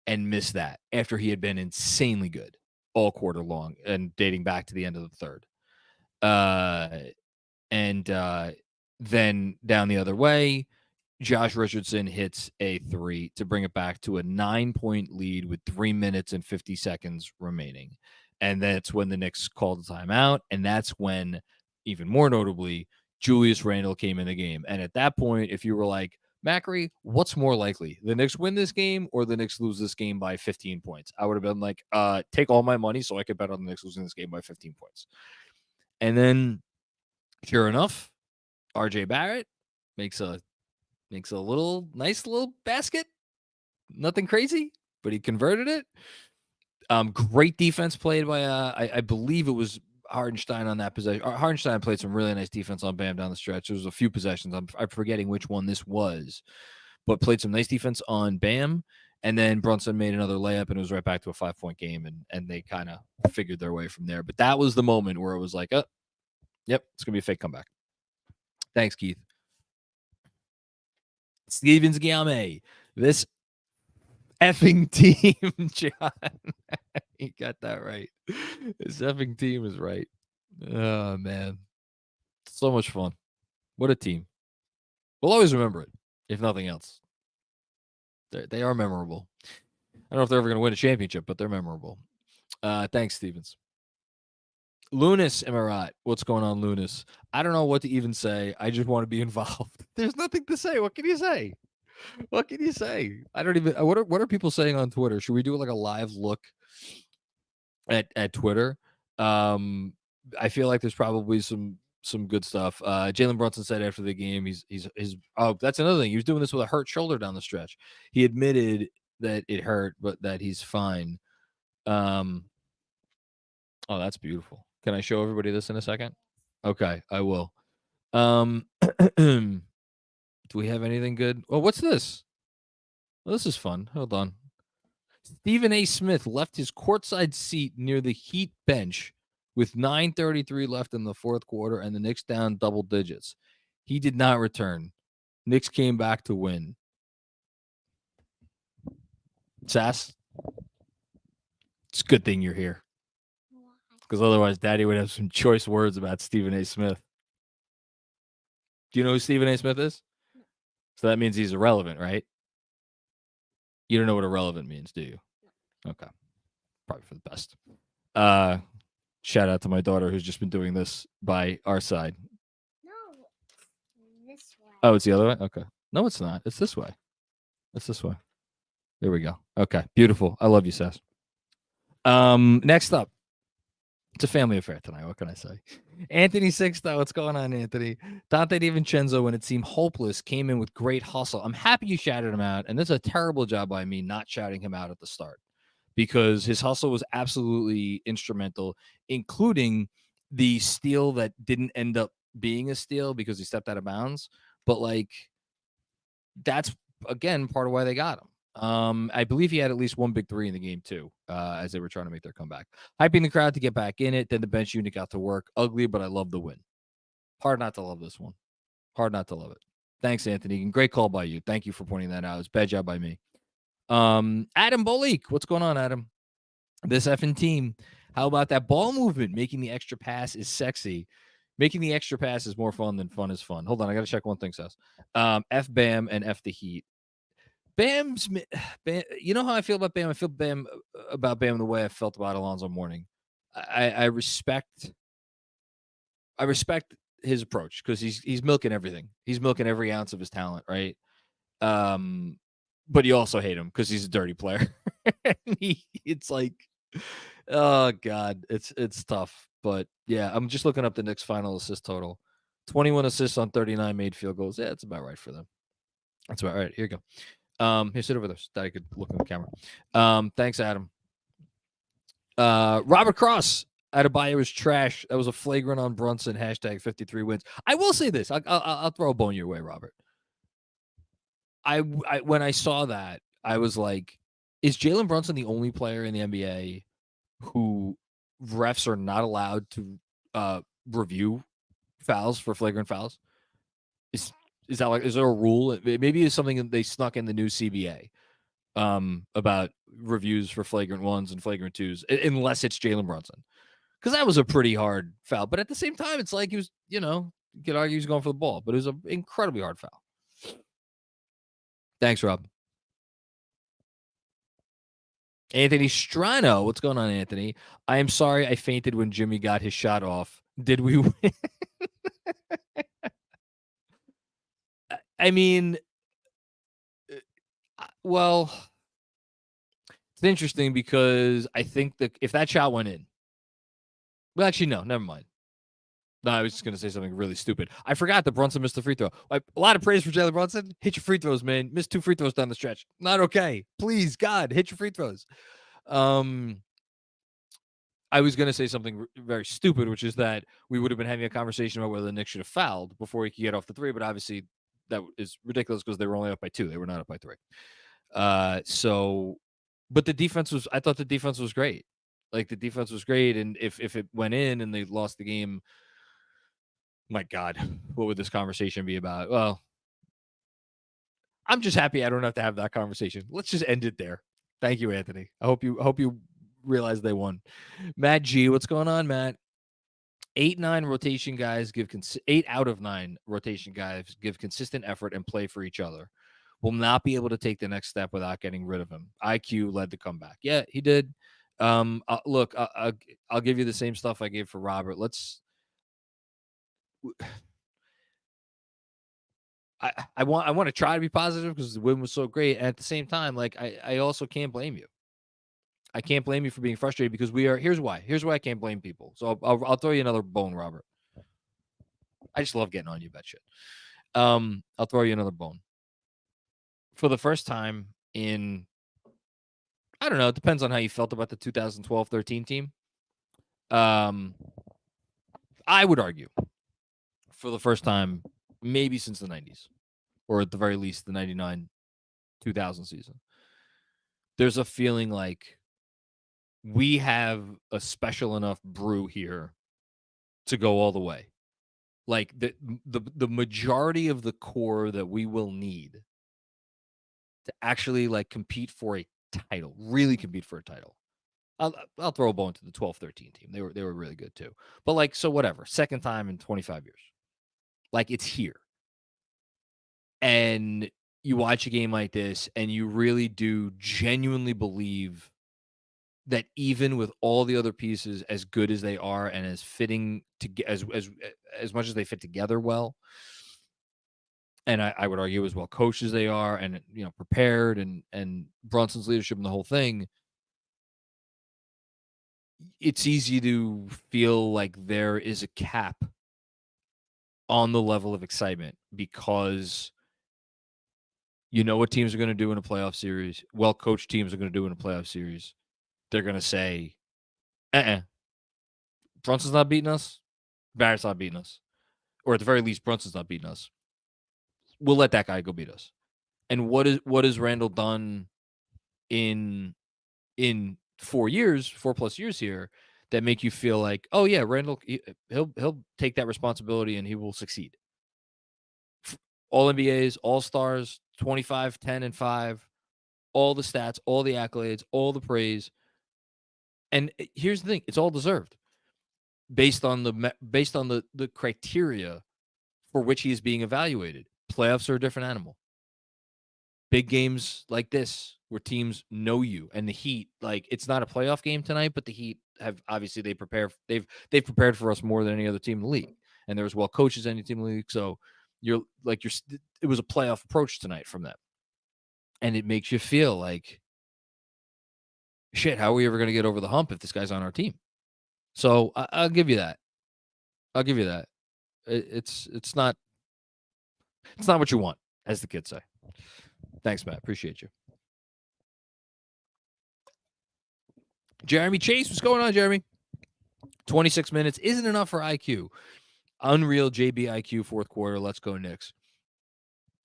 and missed that after he had been insanely good all quarter long and dating back to the end of the third. Then down the other way, Josh Richardson hits a 3 to bring it back to a 9-point lead with 3 minutes and 50 seconds remaining. And that's when the Knicks called the timeout. And that's when, even more notably, Julius Randle came in the game. And at that point, if you were like, Macri, what's more likely? The Knicks win this game or the Knicks lose this game by 15 points? I would have been like, take all my money so I could bet on the Knicks losing this game by 15 points. And then, sure enough, RJ Barrett makes a nice little basket. Nothing crazy, but he converted it. Great defense played by I believe it was Hartenstein on that possession. Hartenstein played some really nice defense on Bam down the stretch. There was a few possessions. I'm forgetting which one this was, but played some nice defense on Bam. And then Brunson made another layup, and it was right back to a 5-point game, and they kind of figured their way from there. But that was the moment where it was like, oh, yep, it's going to be a fake comeback. Thanks, Keith. Stevens Guillaume, this effing team, John. You got that right. This effing team is right. Oh, man. So much fun. What a team. We'll always remember it, if nothing else. They are memorable. I don't know if they're ever going to win a championship, but they're memorable. Thanks, Stevens. Lunas, Emirat. What's going on, Lunas? I don't know what to even say. I just want to be involved. There's nothing to say. What can you say? What can you say? I don't even. What are people saying on Twitter? Should we do like a live look at Twitter? I feel like there's probably some good stuff. Jalen Brunson said after the game, he's oh, that's another thing. He was doing this with a hurt shoulder down the stretch. He admitted that it hurt, but that he's fine. Oh, that's beautiful. Can I show everybody this in a second? Okay, I will. Do we have anything good? Oh, what's this? Oh, this is fun. Hold on. Stephen A. Smith left his courtside seat near the Heat bench with 9:33 left in the fourth quarter and the Knicks down double digits. He did not return. Knicks came back to win. Sass, it's a good thing you're here. Because otherwise, Daddy would have some choice words about Stephen A. Smith. Do you know who Stephen A. Smith is? No. So that means he's irrelevant, right? You don't know what irrelevant means, do you? No. Okay. Probably for the best. Shout out to my daughter who's just been doing this by our side. No, this way. Oh, it's the other way? Okay. No, it's not. It's this way. It's this way. There we go. Okay. Beautiful. I love you, Sass. Next up. It's a family affair tonight. What can I say? Anthony Sixto, what's going on, Anthony? Dante DiVincenzo, when it seemed hopeless, came in with great hustle. I'm happy you shouted him out, and this is a terrible job by me not shouting him out at the start because his hustle was absolutely instrumental, including the steal that didn't end up being a steal because he stepped out of bounds. But, like, that's, again, part of why they got him. I believe he had at least one big three in the game too, as they were trying to make their comeback. Hyping the crowd to get back in it. Then the bench unit got to work. Ugly, but I love the win. Hard not to love this one. Hard not to love it. Thanks, Anthony. And great call by you. Thank you for pointing that out. It's bad job by me. Adam Bolik. What's going on, Adam? This effing team. How about that ball movement? Making the extra pass is sexy. Making the extra pass is more fun than fun is fun. Hold on. I got to check one thing, Says. F Bam and F the Heat. Bam, you know how I feel about Bam? I feel about Bam the way I felt about Alonzo Mourning. I respect his approach because he's milking everything. He's milking every ounce of his talent, right? But you also hate him because he's a dirty player. It's like, oh God, it's tough. But yeah, I'm just looking up the Knicks' final assist total. 21 assists on 39 made field goals. Yeah, that's about right for them. That's about right. Here you go. Here, sit over there so that I could look in the camera. Thanks, Adam. Robert Cross, Adebayo is trash. That was a flagrant on Brunson. Hashtag 53 wins. I will say this. I'll throw a bone your way, Robert. I when I saw that, I was like, is Jalen Brunson the only player in the NBA who refs are not allowed to review fouls for flagrant fouls? Is that like, is there a rule? Maybe it's something that they snuck in the new CBA about reviews for flagrant ones and flagrant twos, unless it's Jalen Brunson. Because that was a pretty hard foul. But at the same time, it's like he was, you could argue he's going for the ball, but it was an incredibly hard foul. Thanks, Rob. Anthony Strano. What's going on, Anthony? I am sorry I fainted when Jimmy got his shot off. Did we win? I mean, well, it's interesting because I think that if that shot went in, well, actually, no, never mind. No, I was just going to say something really stupid. I forgot that Brunson missed the free throw. A lot of praise for Jalen Brunson. Hit your free throws, man. Missed 2 free throws down the stretch. Not okay. Please, God, hit your free throws. I was going to say something very stupid, which is that we would have been having a conversation about whether the Knicks should have fouled before he could get off the 3, but obviously that is ridiculous because they were only up by 2. They were not up by 3. But the defense was, I thought the defense was great. Like, the defense was great, and if it went in and they lost the game, my God, what would this conversation be about? Well, I'm just happy I don't have to have that conversation. Let's just end it there. Thank you, Anthony. I hope you realize they won. Matt G, what's going on, Matt? 8-9 rotation guys give 8 out of 9 rotation guys give consistent effort and play for each other. Will not be able to take the next step without getting rid of him. IQ led the comeback. Yeah, he did. Look, I'll give you the same stuff I gave for Robert. I want to try to be positive because the win was so great. And at the same time, like, I also can't blame you. I can't blame you for being frustrated because here's why I can't blame people. So I'll throw you another bone, Robert. I just love getting on you about shit. I'll throw you another bone. For the first time in I don't know. It depends on how you felt about the 2012-13 team. I would argue for the first time, maybe since the 90s, or at the very least the 99-2000 season, there's a feeling like we have a special enough brew here to go all the way. Like the majority of the core that we will need to actually like compete for a title, really compete for a title. I'll throw a bone to the 12-13 team. They were really good too. But like, so whatever, second time in 25 years. Like, it's here. And you watch a game like this and you really do genuinely believe that even with all the other pieces as good as they are and as fitting to as much as they fit together well, and I would argue as well coached as they are and prepared and Brunson's leadership and the whole thing, it's easy to feel like there is a cap on the level of excitement because you know what teams are going to do in a playoff series. Well-coached teams are going to do in a playoff series. They're going to say, Brunson's not beating us. Barrett's not beating us. Or at the very least, Brunson's not beating us. We'll let that guy go beat us. And what has Randle done in 4 years, 4+ years here, that make you feel like, oh yeah, Randle, he'll take that responsibility and he will succeed. All NBAs, all stars, 25, 10, and 5, all the stats, all the accolades, all the praise. And here's the thing: it's all deserved, based on the criteria for which he is being evaluated. Playoffs are a different animal. Big games like this, where teams know you, and the Heat, like, it's not a playoff game tonight, but the Heat have obviously they've prepared for us more than any other team in the league, and they're as well coached as any team in the league. So it was a playoff approach tonight from them, and it makes you feel like, shit, how are we ever going to get over the hump if this guy's on our team? So I'll give you that. It's not what you want, as the kids say. Thanks, Matt. Appreciate you. Jeremy Chase, what's going on, Jeremy? 26 minutes isn't enough for IQ. Unreal JB IQ fourth quarter. Let's go Knicks.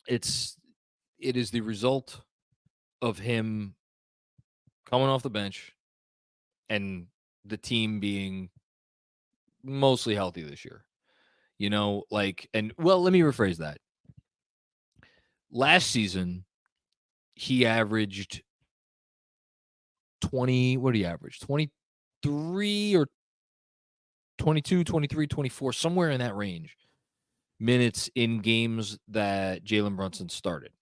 It is the result of him coming off the bench and the team being mostly healthy this year. Let me rephrase that. Last season, he averaged 20, what did he average? 23 or 22, 23, 24, somewhere in that range, minutes in games that Jalen Brunson started.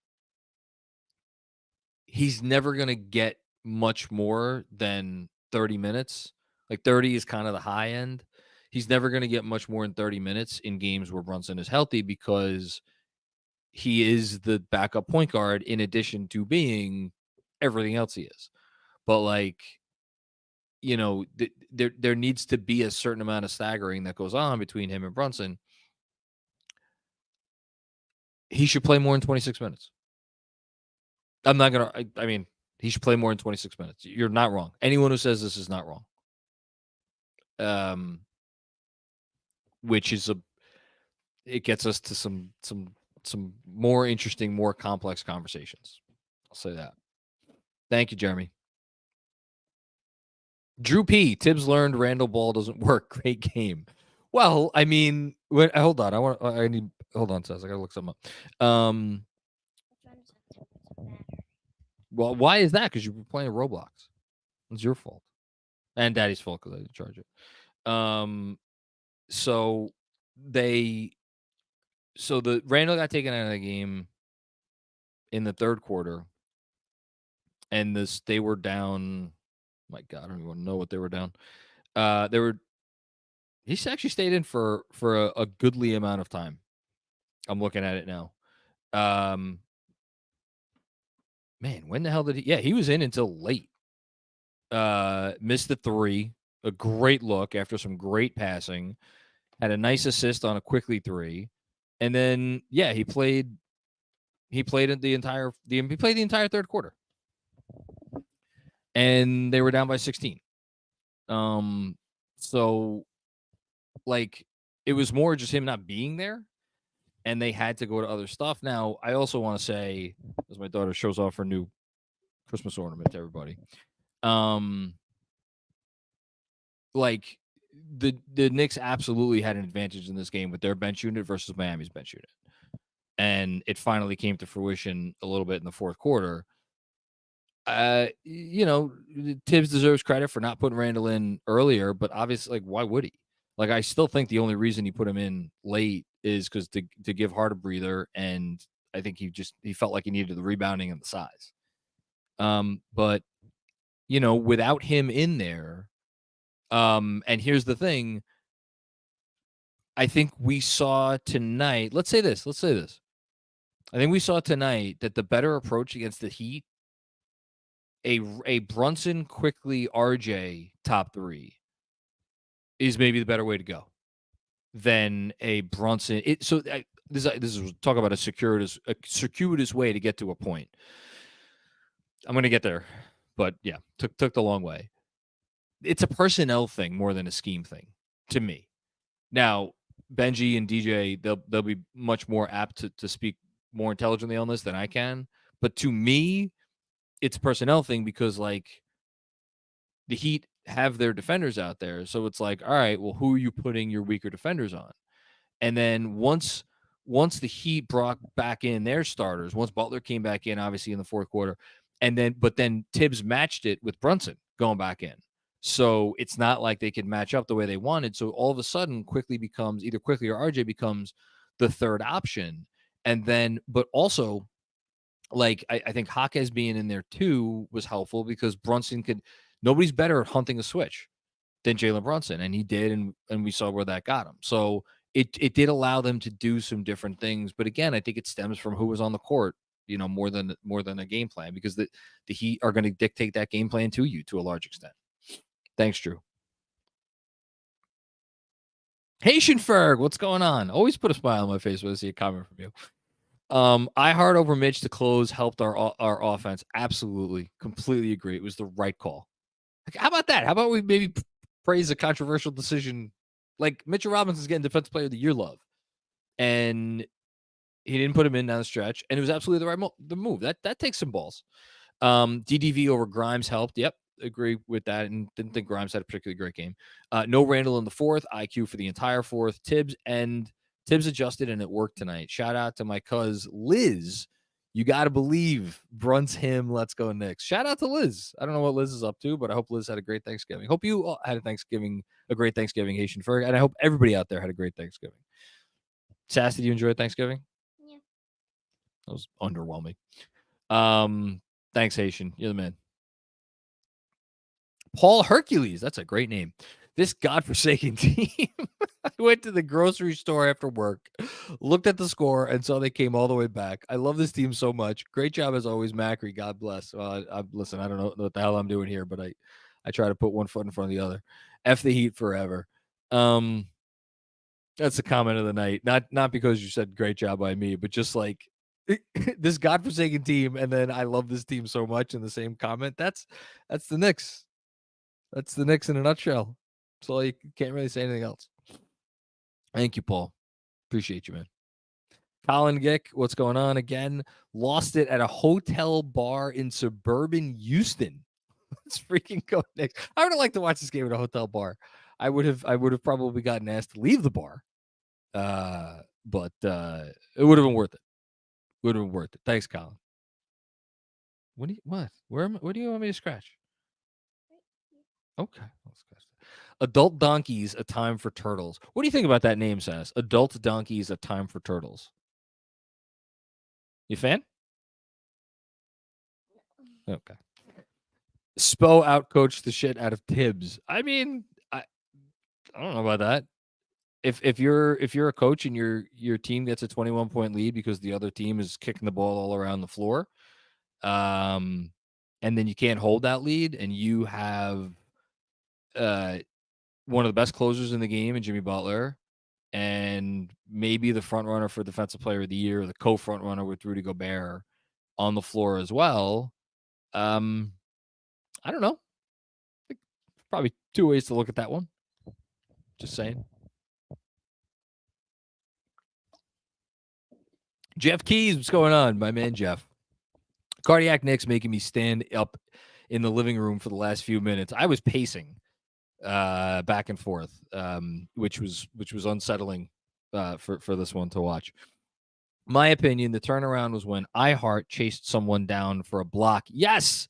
He's never going to get much more than 30 minutes. Like 30 is kind of the high end. He's never going to get much more than 30 minutes in games where Brunson is healthy because he is the backup point guard in addition to being everything else he is. But there needs to be a certain amount of staggering that goes on between him and Brunson. He should play more than 26 minutes. I'm not going to, I mean, he should play more than 26 minutes. You're not wrong. Anyone who says this is not wrong. Which is it gets us to some more interesting, more complex conversations. I'll say that. Thank you, Jeremy. Drew P. Thibs learned Randle ball doesn't work. Great game. Well, I mean, hold on. Hold on, Seth. I gotta look something up. Well, why is that? Because you were playing Roblox. It's your fault. And Daddy's fault because I didn't charge it. So the Randle got taken out of the game in the third quarter, and they were down. My God, I don't even know what they were down. He actually stayed in for a goodly amount of time. I'm looking at it now. Man, when the hell did he? Yeah, he was in until late. Missed the three. A great look after some great passing. Had a nice assist on a Quickley three. And then, yeah, he played the entire third quarter. and they were down by 16. So like it was more just him not being there, and they had to go to other stuff. Now, I also want to say, as my daughter shows off her new Christmas ornament to everybody, like the Knicks absolutely had an advantage in this game with their bench unit versus Miami's bench unit. And it finally came to fruition a little bit in the fourth quarter. Thibs deserves credit for not putting Randle in earlier, but obviously, like, why would he? Like, I still think the only reason he put him in late is because to give Hart a breather, and I think he felt like he needed the rebounding and the size. But without him in there, and here's the thing, I think we saw tonight. Let's say this. I think we saw tonight that the better approach against the Heat, a Brunson, Quickley, RJ top three, is maybe the better way to go than a Brunson. This is talk about a circuitous way to get to a point. I'm going to get there, but yeah, took the long way. It's a personnel thing more than a scheme thing to me. Now, Benji and DJ, they'll be much more apt to speak more intelligently on this than I can. But to me, it's a personnel thing because, like, the Heat have their defenders out there. So it's like, all right, well, who are you putting your weaker defenders on? And then once the Heat brought back in their starters, once Butler came back in, obviously in the fourth quarter, but then Thibs matched it with Brunson going back in. So it's not like they could match up the way they wanted. So all of a sudden, Quickley becomes either Quickley or RJ becomes the third option. And then, but also, like, I think Jaquez being in there too was helpful because Brunson nobody's better at hunting a switch than Jalen Brunson, and he did, and we saw where that got him. So it did allow them to do some different things. But again, I think it stems from who was on the court, more than a game plan, because the Heat are going to dictate that game plan to you to a large extent. Thanks, Drew. Haitian Ferg, what's going on? Always put a smile on my face when I see a comment from you. I Hart over Mitch to close helped our offense. Absolutely. Completely agree. It was the right call. Like, how about that? How about we maybe praise a controversial decision? Like, Mitchell Robinson's getting Defensive Player of the Year love, and he didn't put him in down the stretch, and it was absolutely the right move. That takes some balls. DDV over Grimes helped. Yep, agree with that, and didn't think Grimes had a particularly great game. No Randle in the fourth. IQ for the entire fourth. Thibs adjusted, and it worked tonight. Shout out to my cuz Liz. You got to believe Brun's him. Let's go Knicks. Shout out to Liz. I don't know what Liz is up to, but I hope Liz had a great Thanksgiving. Hope you all had a great Thanksgiving, Haitian Ferg, and I hope everybody out there had a great Thanksgiving. Sass, did you enjoy Thanksgiving? Yeah. That was underwhelming. Thanks, Haitian. You're the man. Paul Hercules. That's a great name. This godforsaken team. I went to the grocery store after work, looked at the score, and saw they came all the way back. I love this team so much. Great job as always, Macri. God bless. Listen, I don't know what the hell I'm doing here, but I try to put one foot in front of the other. F the Heat forever. That's the comment of the night. Not because you said great job by me, but just like this godforsaken team, and then I love this team so much in the same comment. That's the Knicks. That's the Knicks in a nutshell. So you can't really say anything else. Thank you, Paul. Appreciate you, man. Colin Gick, what's going on again? Lost it at a hotel bar in suburban Houston. Let's freaking go Knicks. I would have liked to watch this game at a hotel bar. I would have probably gotten asked to leave the bar. But it would have been worth it. Would have been worth it. Thanks, Colin. What? What do you want me to scratch? Okay. Adult Donkeys, A Time for Turtles. What do you think about that name, Sass? Adult Donkeys, A Time for Turtles. You fan? Okay. Spo outcoached the shit out of Thibs. I mean, I don't know about that. If you're a coach and your team gets a 21-point lead because the other team is kicking the ball all around the floor, and then you can't hold that lead, and you have one of the best closers in the game in Jimmy Butler, and maybe the front runner for Defensive Player of the Year, or the co-front runner with Rudy Gobert on the floor as well. I don't know. Probably two ways to look at that one. Just saying. Jeff Keys, what's going on? My man, Jeff. Cardiac Knicks making me stand up in the living room for the last few minutes. I was pacing back and forth, which was unsettling for this one to watch. My opinion, the turnaround was when Hart chased someone down for a block. Yes.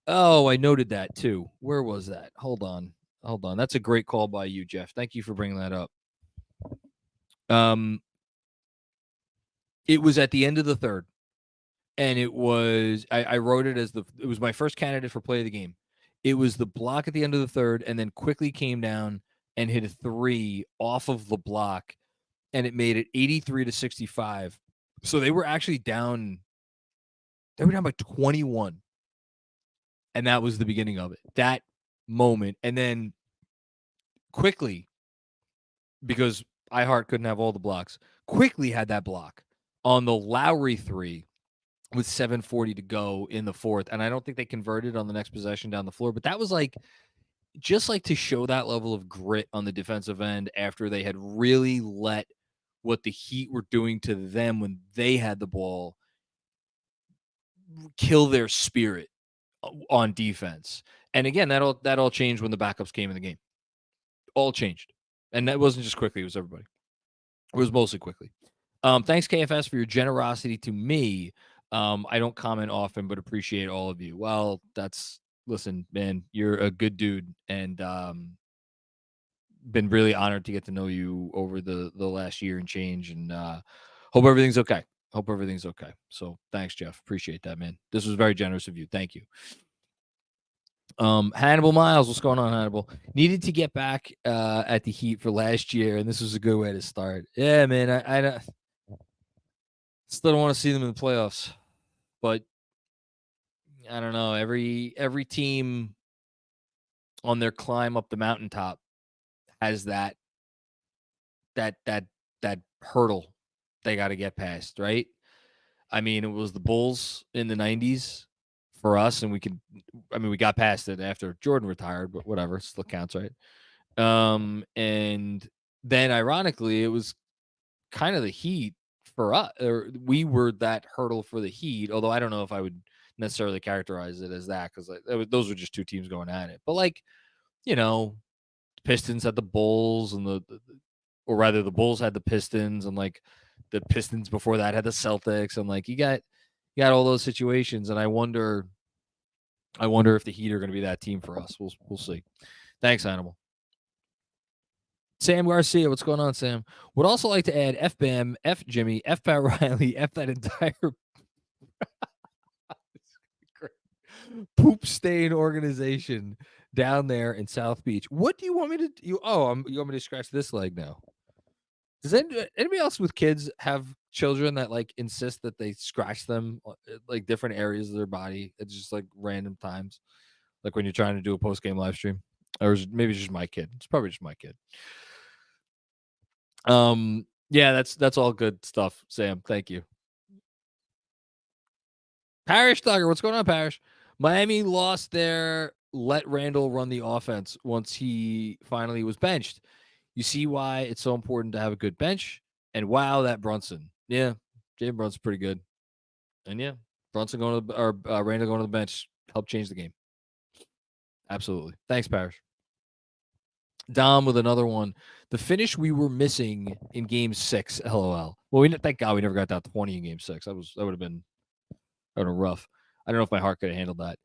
Oh, I noted that too. Where was that? Hold on. That's a great call by you, Jeff. Thank you for bringing that up. It was at the end of the third, and it was I wrote it as it was my first candidate for play of the game. It was the block at the end of the third, and then Quickley came down and hit a three off of the block, and it made it 83-65. So they were actually down. They were down by 21. And that was the beginning of it. That moment. And then Quickley, because Hart couldn't have all the blocks, Quickley had that block on the Lowry three with 7:40 to go in the fourth. And I don't think they converted on the next possession down the floor. But that was just to show that level of grit on the defensive end after they had really let what the Heat were doing to them when they had the ball kill their spirit on defense. And again, that all changed when the backups came in the game. All changed. And that wasn't just Quickley, it was everybody. It was mostly Quickley. Thanks, KFS, for your generosity to me. I don't comment often, but appreciate all of you. Well, listen, man, you're a good dude, and been really honored to get to know you over the last year and change, and hope everything's okay. So thanks, Jeff. Appreciate that, man. This was very generous of you. Thank you. Hannibal Miles, what's going on, Hannibal? Needed to get back at the Heat for last year, and this was a good way to start. Yeah, man, I still don't want to see them in the playoffs, but I don't know. Every team on their climb up the mountaintop has that hurdle they got to get past, right? I mean, it was the Bulls in the 90s for us, and we got past it after Jordan retired, but whatever, still counts, right? And then ironically, it was kind of the Heat for us, or we were that hurdle for the Heat, although I don't know if I would necessarily characterize it as that, because those were just two teams going at it. But the Pistons had the Bulls, and or rather the Bulls had the Pistons, and the Pistons before that had the Celtics, and you got all those situations, and I wonder if the Heat are going to be that team for us. We'll see. Thanks, Animal. Sam Garcia, what's going on, Sam? Would also like to add F Bam, F Jimmy, F Pat Riley, F that entire poop stain organization down there in South Beach. What do you want me to do? You want me to scratch this leg now? Does anybody else with kids have children that insist that they scratch them different areas of their body at just random times, when you're trying to do a post-game live stream? Or maybe it's just my kid. It's probably just my kid. Yeah, that's all good stuff, Sam. Thank you. Parrish Thugger, what's going on, Parrish? Miami lost their let Randle run the offense once he finally was benched. You see why it's so important to have a good bench. And wow, that Brunson. Yeah, Jalen Brunson's pretty good. And yeah, Brunson going to Randle going to the bench helped change the game. Absolutely. Thanks, Parrish. Dom with another one. The finish we were missing in Game 6. LOL. Well, thank God we never got down 20 in Game 6. That would have been rough. I don't know if my heart could have handled that.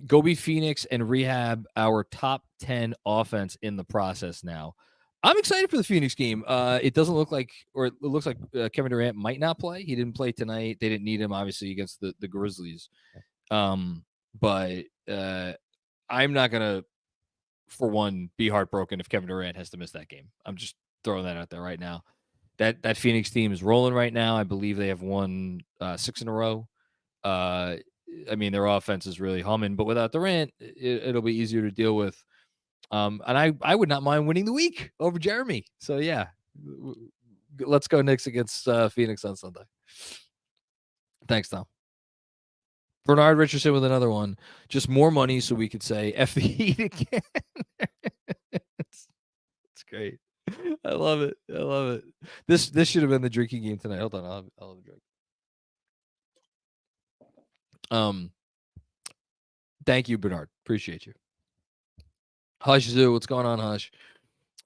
Go be Phoenix and rehab our top 10 offense in the process now. I'm excited for the Phoenix game. It doesn't look like, or it looks like Kevin Durant might not play. He didn't play tonight. They didn't need him, obviously, against the Grizzlies. But I'm not going to, for one, be heartbroken if Kevin Durant has to miss that game. I'm just throwing that out there right now. That Phoenix team is rolling right now. I believe they have won 6 in a row. I mean, their offense is really humming, but without Durant, it'll be easier to deal with. And I would not mind winning the week over Jeremy. So yeah, let's go Knicks against Phoenix on Sunday. Thanks, Tom. Bernard Richardson with another one. Just more money so we could say F the Heat again. it's great. I love it. I love it. This should have been the drinking game tonight. Hold on, I'll have a drink. Thank you, Bernard. Appreciate you. Hush Zoo, what's going on, Hush?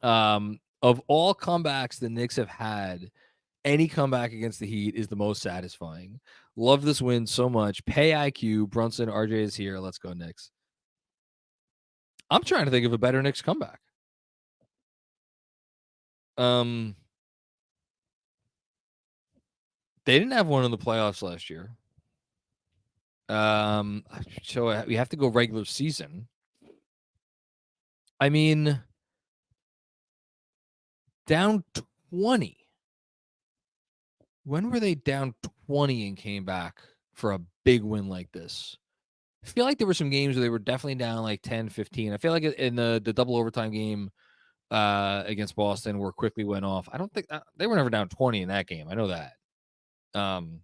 Of all comebacks the Knicks have had, any comeback against the Heat is the most satisfying. Love this win so much. Pay IQ. Brunson, RJ is here. Let's go, Knicks. I'm trying to think of a better Knicks comeback. They didn't have one in the playoffs last year. So we have to go regular season. I mean, down 20. When were they down 20 and came back for a big win like this? I feel like there were some games where they were definitely down like 10, 15. I feel like in the double overtime game against Boston where Quickley went off, I don't think they were never down 20 in that game. I know that. I'm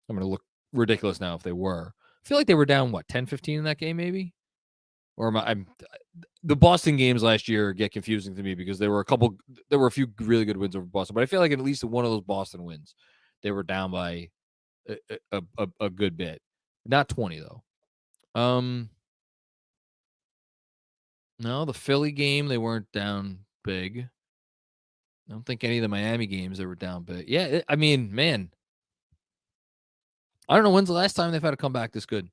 going to look ridiculous now if they were. I feel like they were down, 10, 15 in that game maybe? Or the Boston games last year get confusing to me because there were a few really good wins over Boston, but I feel like at least one of those Boston wins, they were down by a good bit. Not 20 though. No, the Philly game, they weren't down big. I don't think any of the Miami games they were down big. Yeah, I mean, man, I don't know when's the last time they've had a comeback this good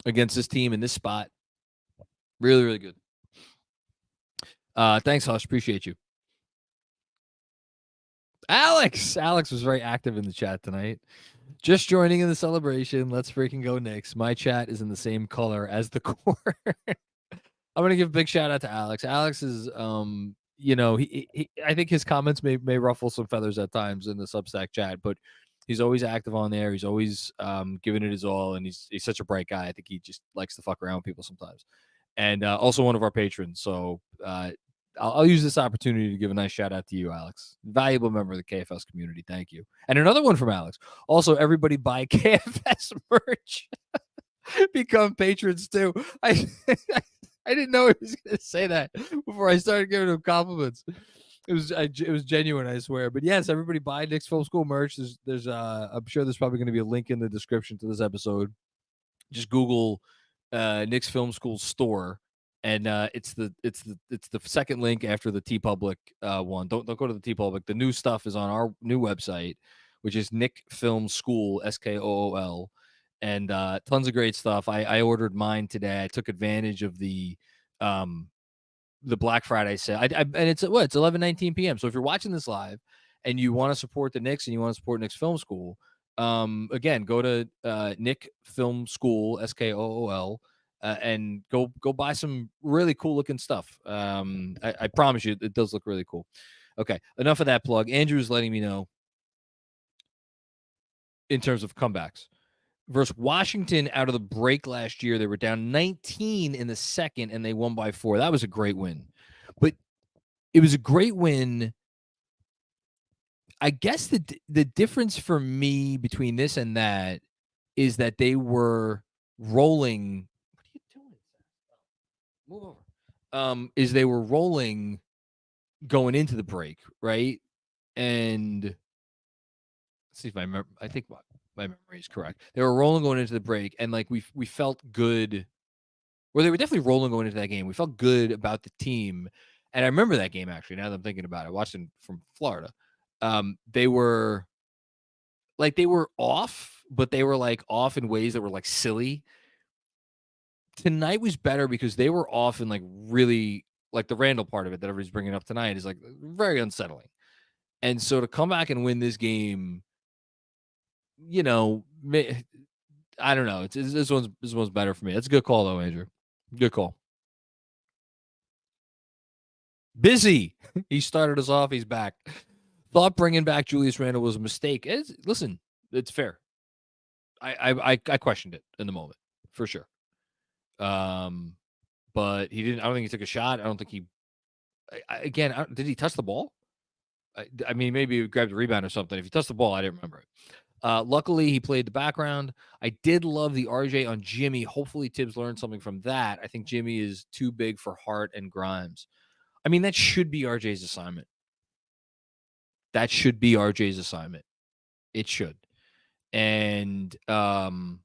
against this team in this spot. Really, really good. Thanks, Hush. Appreciate you. Alex was very active in the chat tonight. Just joining in the celebration. Let's freaking go, Knicks. My chat is in the same color as the court. I'm gonna give a big shout out to Alex. Alex is, he I think his comments may ruffle some feathers at times in the Substack chat, but he's always active on there. He's always giving it his all, and he's such a bright guy. I think he just likes to fuck around with people sometimes, and also one of our patrons. So I'll use this opportunity to give a nice shout out to you, Alex. Valuable member of the KFS community. Thank you. And another one from Alex. Also, everybody buy KFS merch. Become patrons too. I didn't know he was going to say that before I started giving him compliments. It was genuine, I swear. But yes, everybody buy Knicks Film School merch. There's I'm sure there's probably going to be a link in the description to this episode. Just Google Knicks Film School store, and it's the second link after the TeePublic one. Don't go to the TeePublic. The new stuff is on our new website, which is Nick Film School, SKOOL. And tons of great stuff. I ordered mine today. I took advantage of the Black Friday sale. And it's 11:19 p.m. So if you're watching this live and you want to support the Knicks and you want to support Knicks Film School, again, go to Nick Film School, SKOOL, and go buy some really cool looking stuff. I promise you, it does look really cool. Okay, enough of that plug. Andrew's letting me know in terms of comebacks. Versus Washington out of the break last year, they were down 19 in the second, and they won by 4. That was a great win. But it was a great win. I guess the difference for me between this and that is that they were rolling. What are you doing? Move over. Is they were rolling going into the break, right? And let's see if I remember. I think my memory is correct. They were rolling going into the break, and like we felt good. Well, they were definitely rolling going into that game. We felt good about the team, and I remember that game actually. Now that I'm thinking about it, I watched it from Florida. They were off, but they were like off in ways that were like silly. Tonight was better because they were off in like really like the Randle part of it that everybody's bringing up tonight is like very unsettling. And so to come back and win this game, I don't know. This one's better for me. That's a good call though, Andrew. Good call. Bizzy. He started us off. He's back. Thought bringing back Julius Randle was a mistake. Listen, it's fair. I questioned it in the moment for sure. But he didn't. I don't think he took a shot. I don't think he. Did he touch the ball? I mean, maybe he grabbed a rebound or something. If he touched the ball, I didn't remember it. Luckily, he played the background. I did love the RJ on Jimmy. Hopefully, Thibs learned something from that. I think Jimmy is too big for Hart and Grimes. I mean, that should be RJ's assignment. That should be RJ's assignment. It should. And I'll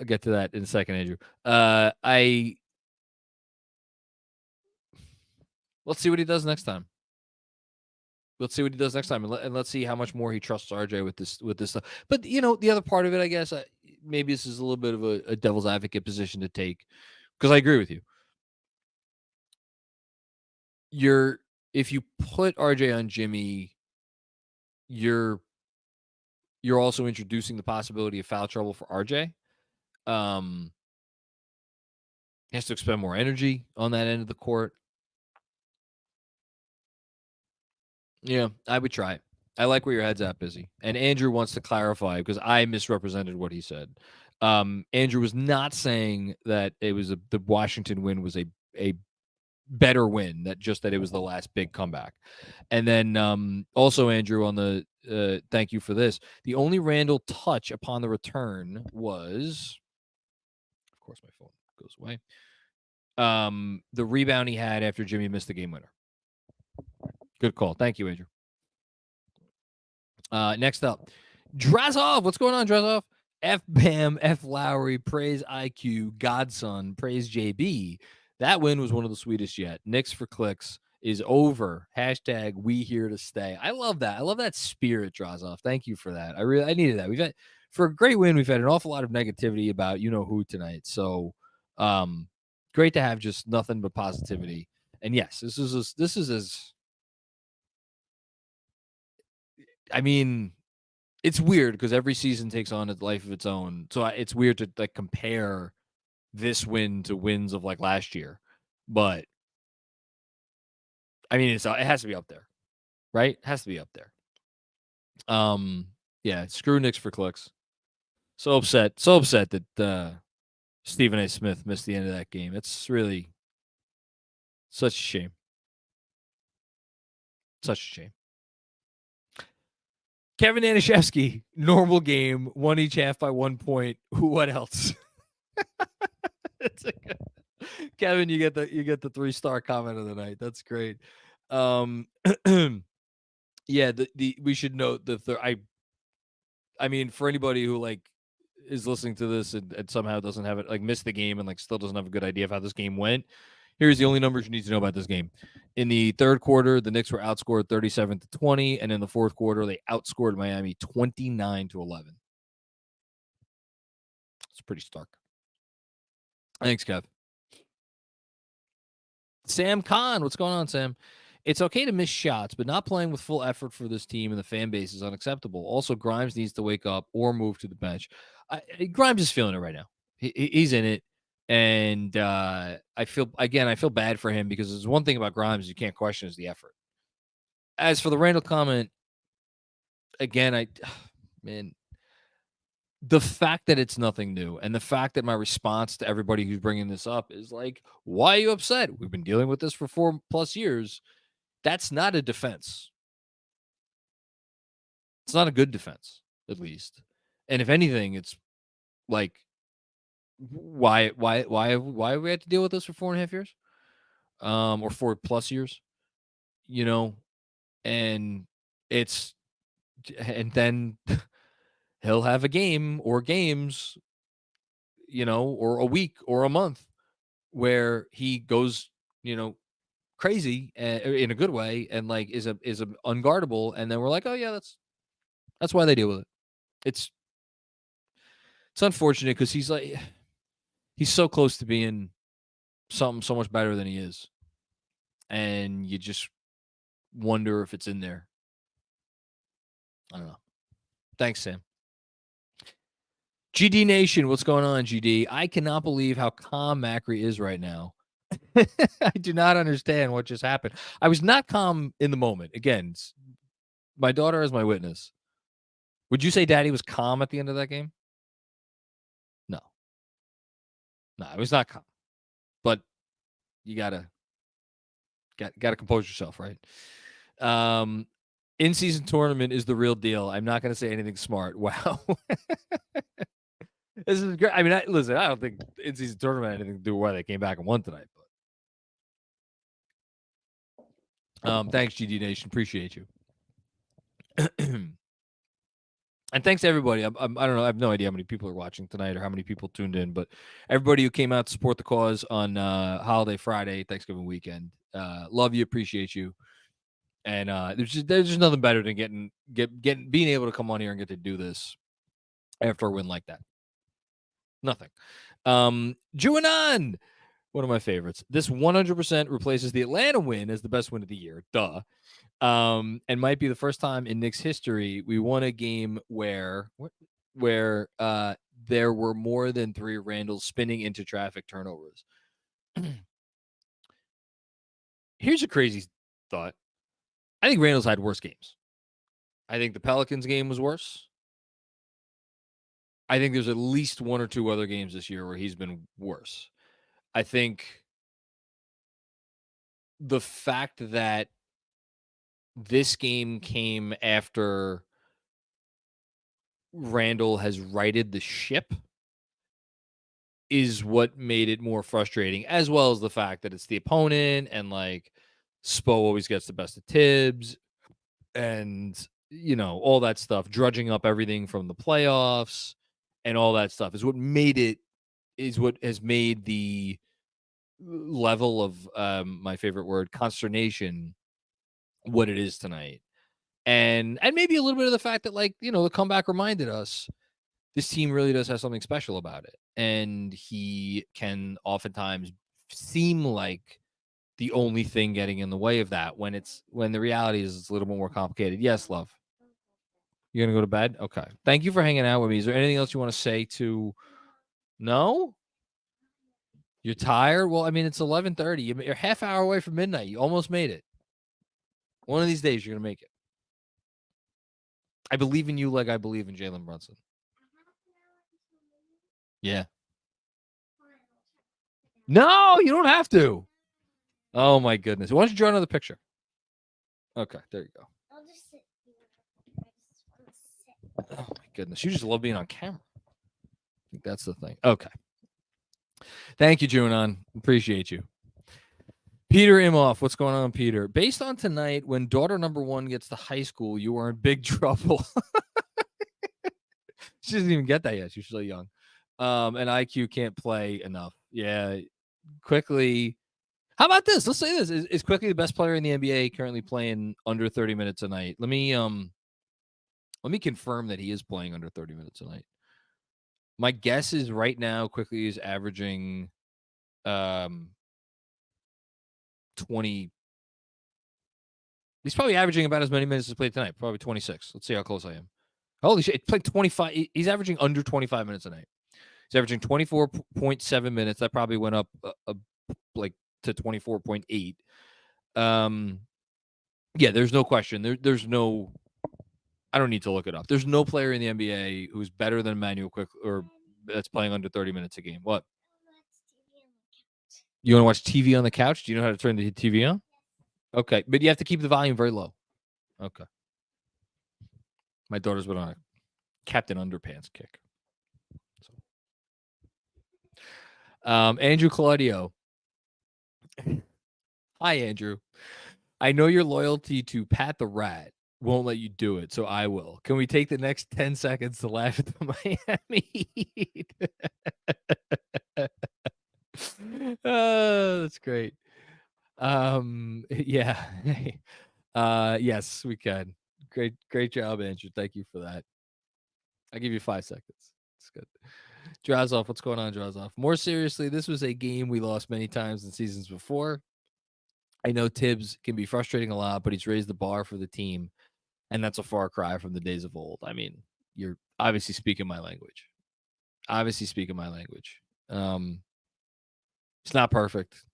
get to that in a second, Andrew. Let's see what he does next time. Let's see what he does next time, and let's see how much more he trusts RJ with this stuff. But the other part of it, I guess, maybe this is a little bit of a devil's advocate position to take, because I agree with you. If you put RJ on Jimmy, you're also introducing the possibility of foul trouble for RJ. He has to expend more energy on that end of the court. Yeah, I would try it. I like where your head's at, Bizzy. And Andrew wants to clarify, because I misrepresented what he said. Andrew was not saying that it was the Washington win was a better win, that it was the last big comeback. And then also, Andrew, on the thank you for this. The only Randle touch upon the return was, of course, my phone goes away. The rebound he had after Jimmy missed the game winner. Good call. Thank you, Andrew. Next up, Drazov. What's going on, Drazov? F Bam, F Lowry, praise IQ, Godson, praise JB. That win was one of the sweetest yet. Knicks for clicks is over. Hashtag we here to stay. I love that. I love that spirit, Drazov. Thank you for that. I needed that. We've had, for a great win, we've had an awful lot of negativity about who tonight. So great to have just nothing but positivity. And yes, this is as, I mean, it's weird because every season takes on a life of its own. So it's weird to compare this win to wins of last year. But I mean, it has to be up there, right? It has to be up there. Yeah, screw Knicks for clicks. So upset that Stephen A. Smith missed the end of that game. It's really such a shame. Such a shame. Kevin Danishevsky, normal game, won each half by 1 point. What else? Kevin, you get the 3-star comment of the night. That's great. Yeah, we should note I mean, for anybody who is listening to this and somehow doesn't have it, missed the game and still doesn't have a good idea of how this game went, here's the only numbers you need to know about this game. In the third quarter, the Knicks were outscored 37-20, and in the fourth quarter, they outscored Miami 29-11. It's pretty stark. Thanks, Kev. Sam Khan, what's going on, Sam? It's okay to miss shots, but not playing with full effort for this team and the fan base is unacceptable. Also, Grimes needs to wake up or move to the bench. Grimes is feeling it right now. He's in it. And I feel bad for him, because there's one thing about Grimes you can't question is the effort. As for the Randle comment, again, man, the fact that it's nothing new, and the fact that my response to everybody who's bringing this up is why are you upset? We've been dealing with this for 4+ years. That's not a defense. It's not a good defense, at least. And if anything, it's why have we had to deal with this for 4.5 years? Or 4+ years? And then he'll have a game or games, or a week or a month where he goes, crazy in a good way, and is unguardable, and then we're like, oh yeah, that's why they deal with it. It's unfortunate, because he's so close to being something so much better than he is, and you just wonder if it's in there. I don't know. Thanks, Sam. GD Nation, what's going on, GD? I cannot believe how calm Macri is right now. I do not understand what just happened. I was not calm in the moment. Again, my daughter is my witness. Would you say Daddy was calm at the end of that game? No, it was not calm. But you gotta compose yourself, right? In-season tournament is the real deal. I'm not going to say anything smart. Wow. This is great. I mean, listen, I don't think in-season tournament had anything to do with why they came back and won tonight. But thanks, GD Nation. Appreciate you. And thanks to everybody. I don't know. I have no idea how many people are watching tonight or how many people tuned in, but everybody who came out to support the cause on Holiday Friday, Thanksgiving weekend, love you, appreciate you. And there's just nothing better than being able to come on here and get to do this after a win like that. Nothing. Juanan, one of my favorites. This 100% replaces the Atlanta win as the best win of the year. Duh. And might be the first time in Knicks history we won a game where there were more than 3 Randles spinning into traffic turnovers. Here's a crazy thought. I think Randle's had worse games. I think the Pelicans game was worse. I think there's at least 1 or 2 other games this year where he's been worse. I think the fact that this game came after Randle has righted the ship is what made it more frustrating, as well as the fact that it's the opponent and like Spo always gets the best of Thibs and, you know, all that stuff, drudging up everything from the playoffs and all that stuff is what has made the level of my favorite word, consternation, what it is tonight. And maybe a little bit of the fact that, like, you know, the comeback reminded us this team really does have something special about it. And he can oftentimes seem like the only thing getting in the way of that when the reality is it's a little bit more complicated. Yes, love. You're going to go to bed? Okay. Thank you for hanging out with me. Is there anything else you want to say to... No? You're tired? Well, I mean, it's 11:30. You're half hour away from midnight. You almost made it. One of these days, you're going to make it. I believe in you like I believe in Jalen Brunson. Yeah. No, you don't have to. Oh, my goodness. Why don't you draw another picture? Okay, there you go. I'll just sit here. I just want to sit. Oh, my goodness. You just love being on camera. I think that's the thing. Okay. Thank you, Juanan. Appreciate you. Peter Imhoff, what's going on, Peter? Based on tonight, when daughter number 1 gets to high school, you are in big trouble. She doesn't even get that yet. She's so young. And IQ can't play enough. Yeah. Quickley. How about this? Let's say this. Is Quickley the best player in the NBA currently playing under 30 minutes a night? Let me confirm that he is playing under 30 minutes a night. My guess is right now Quickley is averaging 20. He's probably averaging about as many minutes as played tonight. Probably 26. Let's see how close I am. Holy shit. It played 25. He's averaging under 25 minutes a night. He's averaging 24.7 minutes. That probably went up like to 24.8. Yeah, there's no question. There's no, I don't need to look it up. There's no player in the NBA who's better than Immanuel Quickley or that's playing under 30 minutes a game. What? You want to watch TV on the couch? Do you know how to turn the TV on? Okay, but you have to keep the volume very low. Okay. My daughter's been on a Captain Underpants kick. So. Andrew Claudio. Hi, Andrew. I know your loyalty to Pat the Rat won't let you do it, so I will. Can we take the next 10 seconds to laugh at the Miami Heat? Oh, that's great. Yeah. Yes, we can. Great job, Andrew. Thank you for that. I'll give you 5 seconds. It's good. Drazoff, what's going on, Drazoff? More seriously, this was a game we lost many times in seasons before. I know Thibs can be frustrating a lot, but he's raised the bar for the team, and that's a far cry from the days of old. I mean, you're obviously speaking my language. It's not perfect.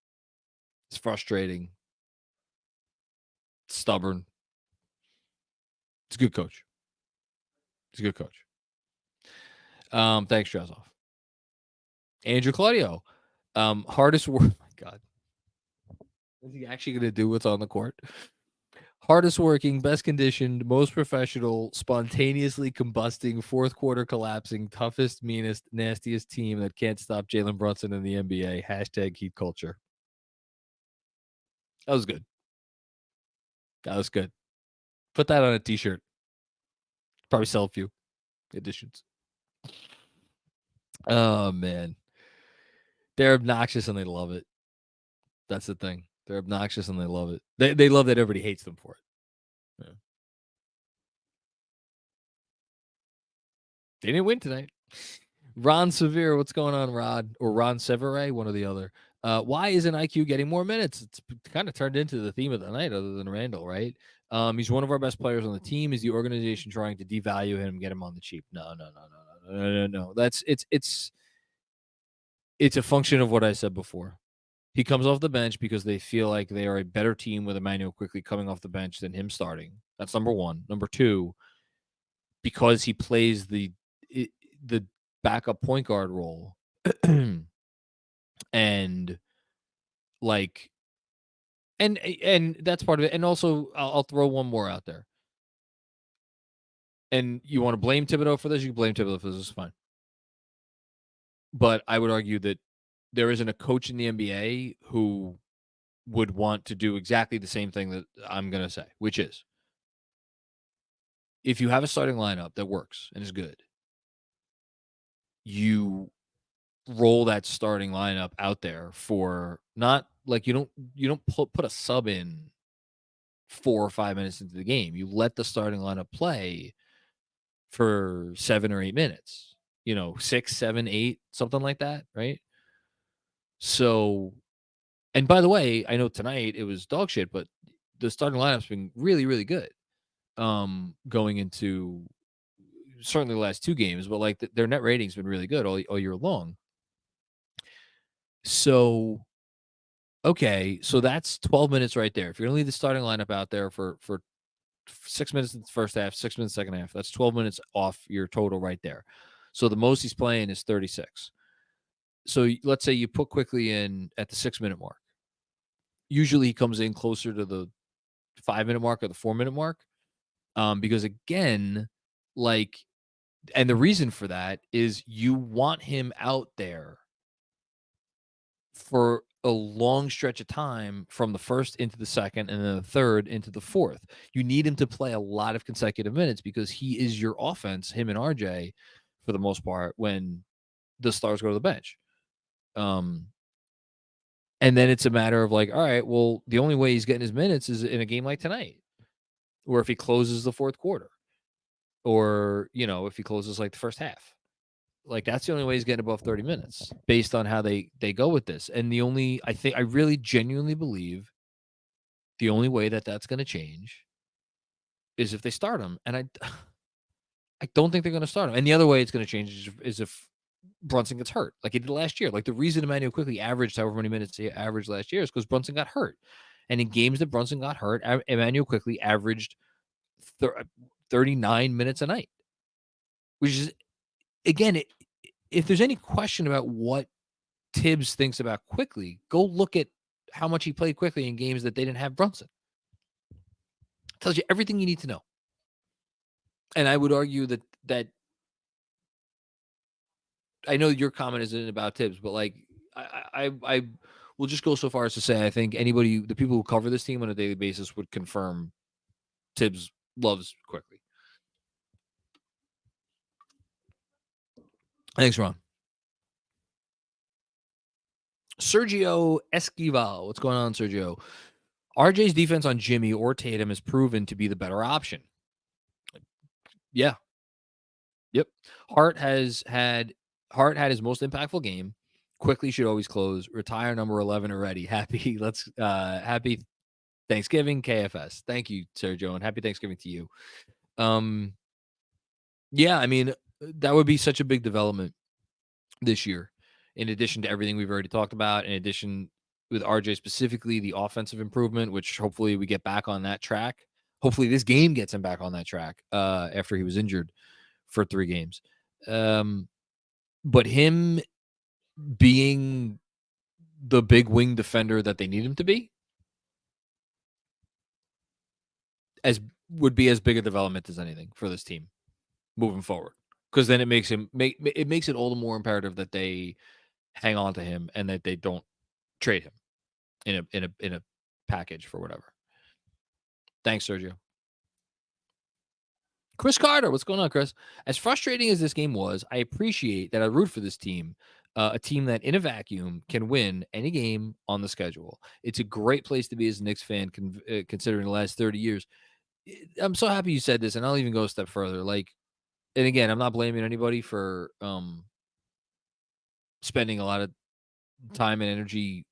It's frustrating. It's stubborn. It's a good coach. Thanks, Drazoff. Andrew Claudio. Hardest work. Oh my God. Is he actually going to do what's on the court? Hardest working, best conditioned, most professional, spontaneously combusting, fourth quarter collapsing, toughest, meanest, nastiest team that can't stop Jalen Brunson in the NBA. Hashtag Heat culture. That was good. That was good. Put that on a t-shirt. Probably sell a few editions. Oh, man. They're obnoxious and they love it. That's the thing. They're obnoxious and they love it. They love that everybody hates them for it. Yeah. They didn't win tonight. Ron Severe, what's going on, Rod? Or Ron Severe, one or the other. Why isn't IQ getting more minutes? It's kind of turned into the theme of the night, other than Randle, right? He's one of our best players on the team. Is the organization trying to devalue him, get him on the cheap? No. It's a function of what I said before. He comes off the bench because they feel like they are a better team with Immanuel Quickley coming off the bench than him starting. That's number one. Number two, because he plays the backup point guard role. And like and that's part of it. And also I'll throw one more out there. And you want to blame Thibodeau for this? You can blame Thibodeau for this. It's fine. But I would argue that there isn't a coach in the NBA who would want to do exactly the same thing that I'm going to say, which is if you have a starting lineup that works and is good, you roll that starting lineup out there for not like you don't put a sub in 4 or 5 minutes into the game. You let the starting lineup play for 7 or 8 minutes, 6, 7, 8, something like that, right? So, and by the way, I know tonight it was dog shit, but the starting lineup's been really, really good. Going into certainly the last 2 games, but like their net rating's been really good all year long. So, okay, so that's 12 minutes right there. If you're gonna leave the starting lineup out there for 6 minutes in the first half, 6 minutes second half, that's 12 minutes off your total right there. So the most he's playing is 36. So let's say you put Quickley in at the 6-minute mark. Usually he comes in closer to the 5-minute mark or the 4-minute mark. Because again, and the reason for that is you want him out there for a long stretch of time from the first into the second and then the third into the fourth. You need him to play a lot of consecutive minutes because he is your offense, him and RJ, for the most part, when the stars go to the bench. And then it's a matter of like, all right, well, the only way he's getting his minutes is in a game like tonight, or if he closes the fourth quarter, or, if he closes like the first half. Like that's the only way he's getting above 30 minutes based on how they go with this. And I really genuinely believe the only way that that's going to change is if they start him. And I don't think they're going to start him. And the other way it's going to change is if Brunson gets hurt like he did last year. Like the reason Immanuel Quickley averaged however many minutes he averaged last year is because Brunson got hurt. And in games that Brunson got hurt, Immanuel Quickley averaged 39 minutes a night, which is, again, if there's any question about what Thibs thinks about Quickley, go look at how much he played Quickley in games that they didn't have Brunson. It tells you everything you need to know. And I would argue that I know your comment isn't about Thibs, but like I will just go so far as to say I think the people who cover this team on a daily basis would confirm Thibs loves Quickley. Thanks, Ron. Sergio Esquival. What's going on, Sergio? RJ's defense on Jimmy or Tatum has proven to be the better option. Yeah. Yep. Hart had his most impactful game. Quickley should always close. Retire number 11 already. Happy Thanksgiving, KFS. Thank you, Sergio, and happy Thanksgiving to you. Yeah, I mean, that would be such a big development this year. In addition to everything we've already talked about, in addition with RJ specifically, the offensive improvement, which hopefully we get back on that track. Hopefully this game gets him back on that track after he was injured for 3 games. But him being the big wing defender that they need him to be, would be as big a development as anything for this team moving forward. Because then it makes it all the more imperative that they hang on to him and that they don't trade him in a package for whatever. Thanks, Sergio. Chris Carter, what's going on, Chris? As frustrating as this game was, I appreciate that I root for this team, a team that in a vacuum can win any game on the schedule. It's a great place to be as a Knicks fan, considering the last 30 years. I'm so happy you said this, and I'll even go a step further. Like, and again, I'm not blaming anybody for spending a lot of time and energy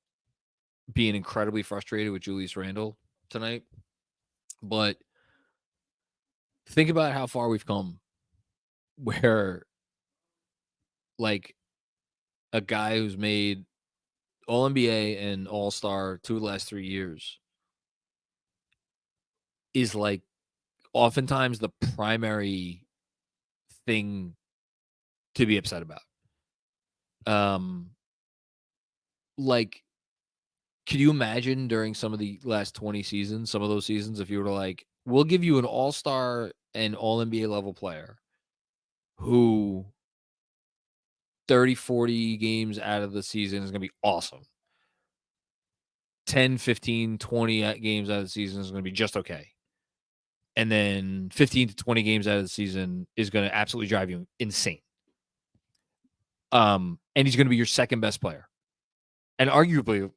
being incredibly frustrated with Julius Randle tonight, but think about how far we've come where like a guy who's made All NBA and All Star 2 of the last 3 years is like oftentimes the primary thing to be upset about. Like, could you imagine during some of the last 20 seasons, some of those seasons, if you were to like, we'll give you an All-Star and All NBA level player who 30, 40 games out of the season is going to be awesome. 10, 15, 20 games out of the season is going to be just okay. And then 15 to 20 games out of the season is going to absolutely drive you insane. And he's going to be your second best player. And arguably,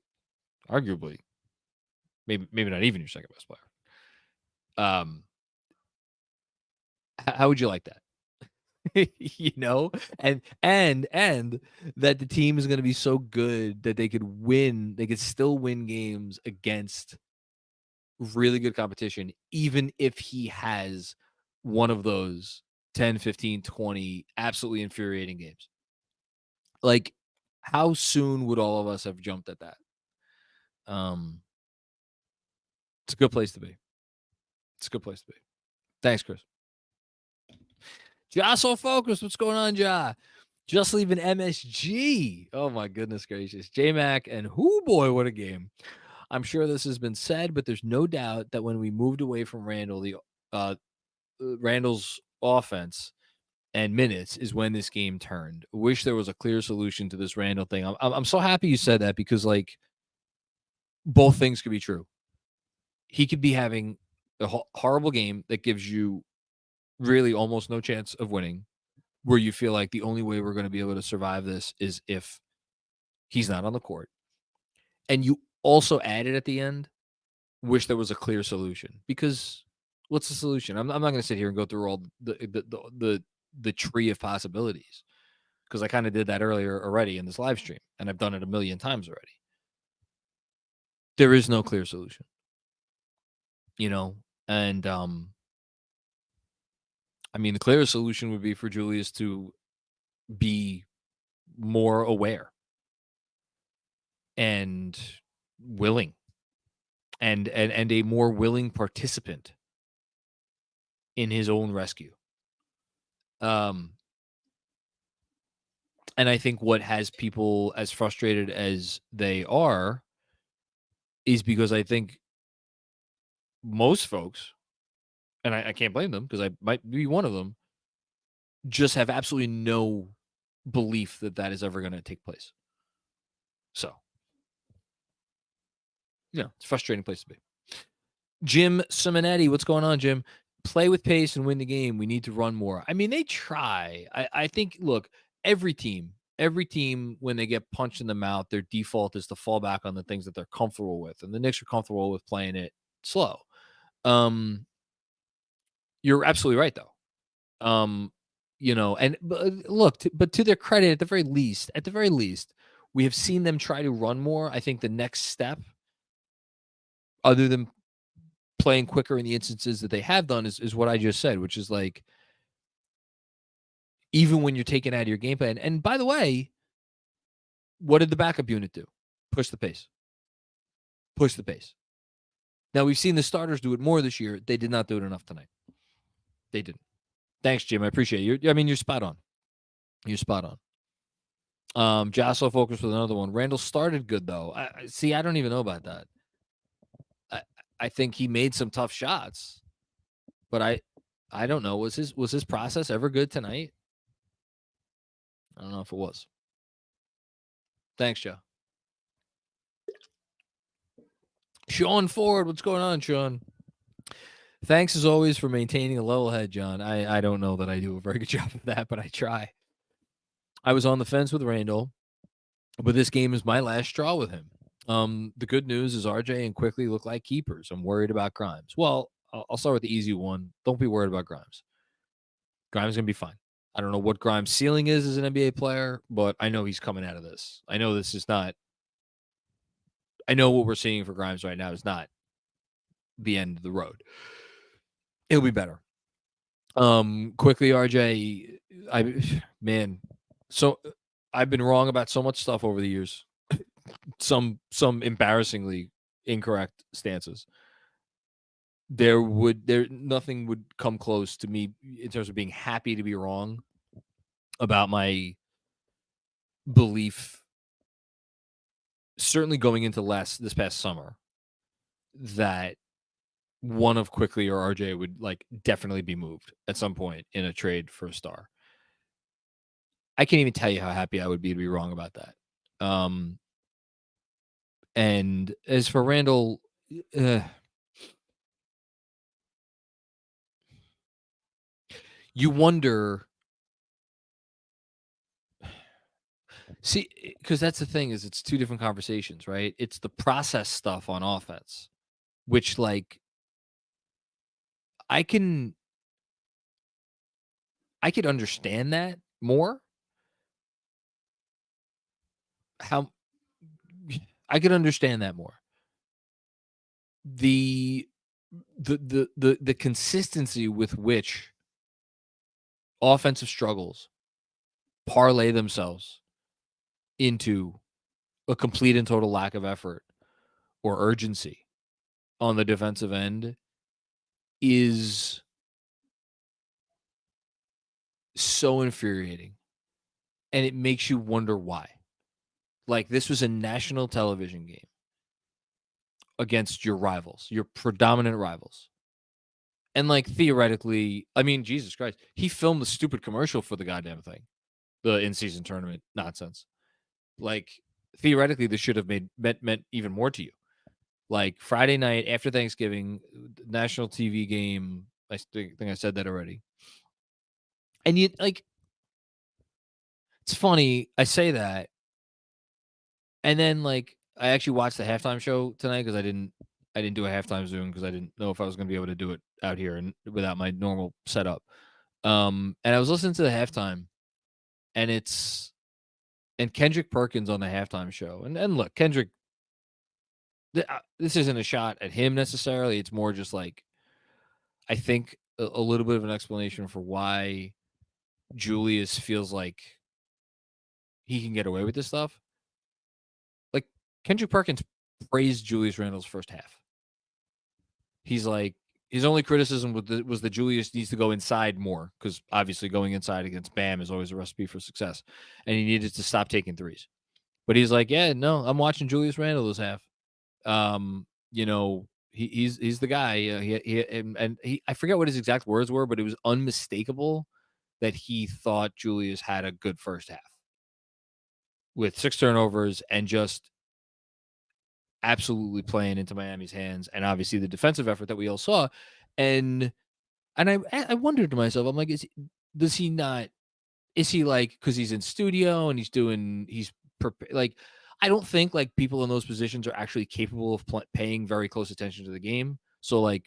maybe not even your second best player. How would you like that? You know, and that the team is going to be so good that they could still win games against really good competition, even if he has one of those 10, 15, 20 absolutely infuriating games. Like, how soon would all of us have jumped at that? It's a good place to be. Thanks, Chris. Jah So Focused. What's going on, Jah? Just leaving MSG. Oh, my goodness gracious. J-Mac and whoo boy, what a game. I'm sure this has been said, but there's no doubt that when we moved away from Randle, Randle's offense and minutes is when this game turned. Wish there was a clear solution to this Randle thing. I'm so happy you said that because, like, both things could be true. He could be having a horrible game that gives you really almost no chance of winning, where you feel like the only way we're going to be able to survive this is if he's not on the court. And you also added at the end, wish there was a clear solution, because what's the solution? I'm not going to sit here and go through all the tree of possibilities, because I kind of did that earlier already in this live stream, and I've done it a million times already. There is no clear solution, you know, and I mean, the clearest solution would be for Julius to be more aware and willing and a more willing participant in his own rescue. And I think what has people as frustrated as they are is because I think most folks, and I can't blame them because I might be one of them, just have absolutely no belief that that is ever going to take place. So, yeah, it's a frustrating place to be. Jim Simonetti, what's going on, Jim? Play with pace and win the game. We need to run more. I mean, they try. I think, look, every team, when they get punched in the mouth, their default is to fall back on the things that they're comfortable with. And the Knicks are comfortable with playing it slow. You're absolutely right, though. You know, and look, but to their credit, at the very least, we have seen them try to run more. I think the next step, other than playing quicker in the instances that they have done, is what I just said, which is like, even when you're taken out of your game plan. And by the way, what did the backup unit do? Push the pace. Now, we've seen the starters do it more this year. They did not do it enough tonight. They didn't. Thanks, Jim. I appreciate you. I mean, you're spot on. Jah So Focused with another one. Randle started good, though. I don't even know about that. I think he made some tough shots. But I don't know. Was his process ever good tonight? I don't know if it was. Thanks, Joe. Sean Ford, what's going on, Sean? Thanks as always for maintaining a level head, John. I don't know that I do a very good job of that, but I try. I was on the fence with Randle, but this game is my last straw with him. The good news is RJ and Quickley look like keepers. I'm worried about Grimes. Well, I'll start with the easy one. Don't be worried about Grimes. Grimes is going to be fine. I don't know what Grimes' ceiling is as an NBA player, but I know he's coming out of this. I know this is not. I know what we're seeing for Grimes right now is not the end of the road. It'll be better. Quickly, RJ, so I've been wrong about so much stuff over the years. Some embarrassingly incorrect stances. Nothing would come close to me in terms of being happy to be wrong about my belief, certainly going into this past summer, that one of Quickley or RJ would like definitely be moved at some point in a trade for a star. I can't even tell you how happy I would be to be wrong about that. And as for Randle, you wonder. See, because that's the thing is it's two different conversations, right? It's the process stuff on offense, which like I could understand that more. How I could understand that more. The consistency with which offensive struggles parlay themselves into a complete and total lack of effort or urgency on the defensive end is so infuriating. And it makes you wonder why. Like, this was a national television game against your rivals, your predominant rivals. And, like, theoretically, I mean, Jesus Christ, he filmed the stupid commercial for the goddamn thing, the in-season tournament nonsense. Like, theoretically, this should have meant even more to you. Like, Friday night after Thanksgiving, national TV game. I think I said that already. And you like, it's funny. I say that, and then like I actually watched the halftime show tonight because I didn't do a halftime Zoom because I didn't know if I was going to be able to do it out here and without my normal setup. And I was listening to the halftime, and Kendrick Perkins on the halftime show, and look, Kendrick. This isn't a shot at him necessarily. It's more just like I think a little bit of an explanation for why Julius feels like he can get away with this stuff. Like Kendrick Perkins praised Julius Randle's first half. He's like, his only criticism was that Julius needs to go inside more because obviously going inside against Bam is always a recipe for success, and he needed to stop taking threes. But he's like, yeah, no, I'm watching Julius Randle this half. You know, he's the guy. He I forget what his exact words were, but it was unmistakable that he thought Julius had a good first half with 6 turnovers and just absolutely playing into Miami's hands, and obviously the defensive effort that we all saw. And I wondered to myself, I'm like, is he like, because he's in studio and like, I don't think like people in those positions are actually capable of paying very close attention to the game. So like,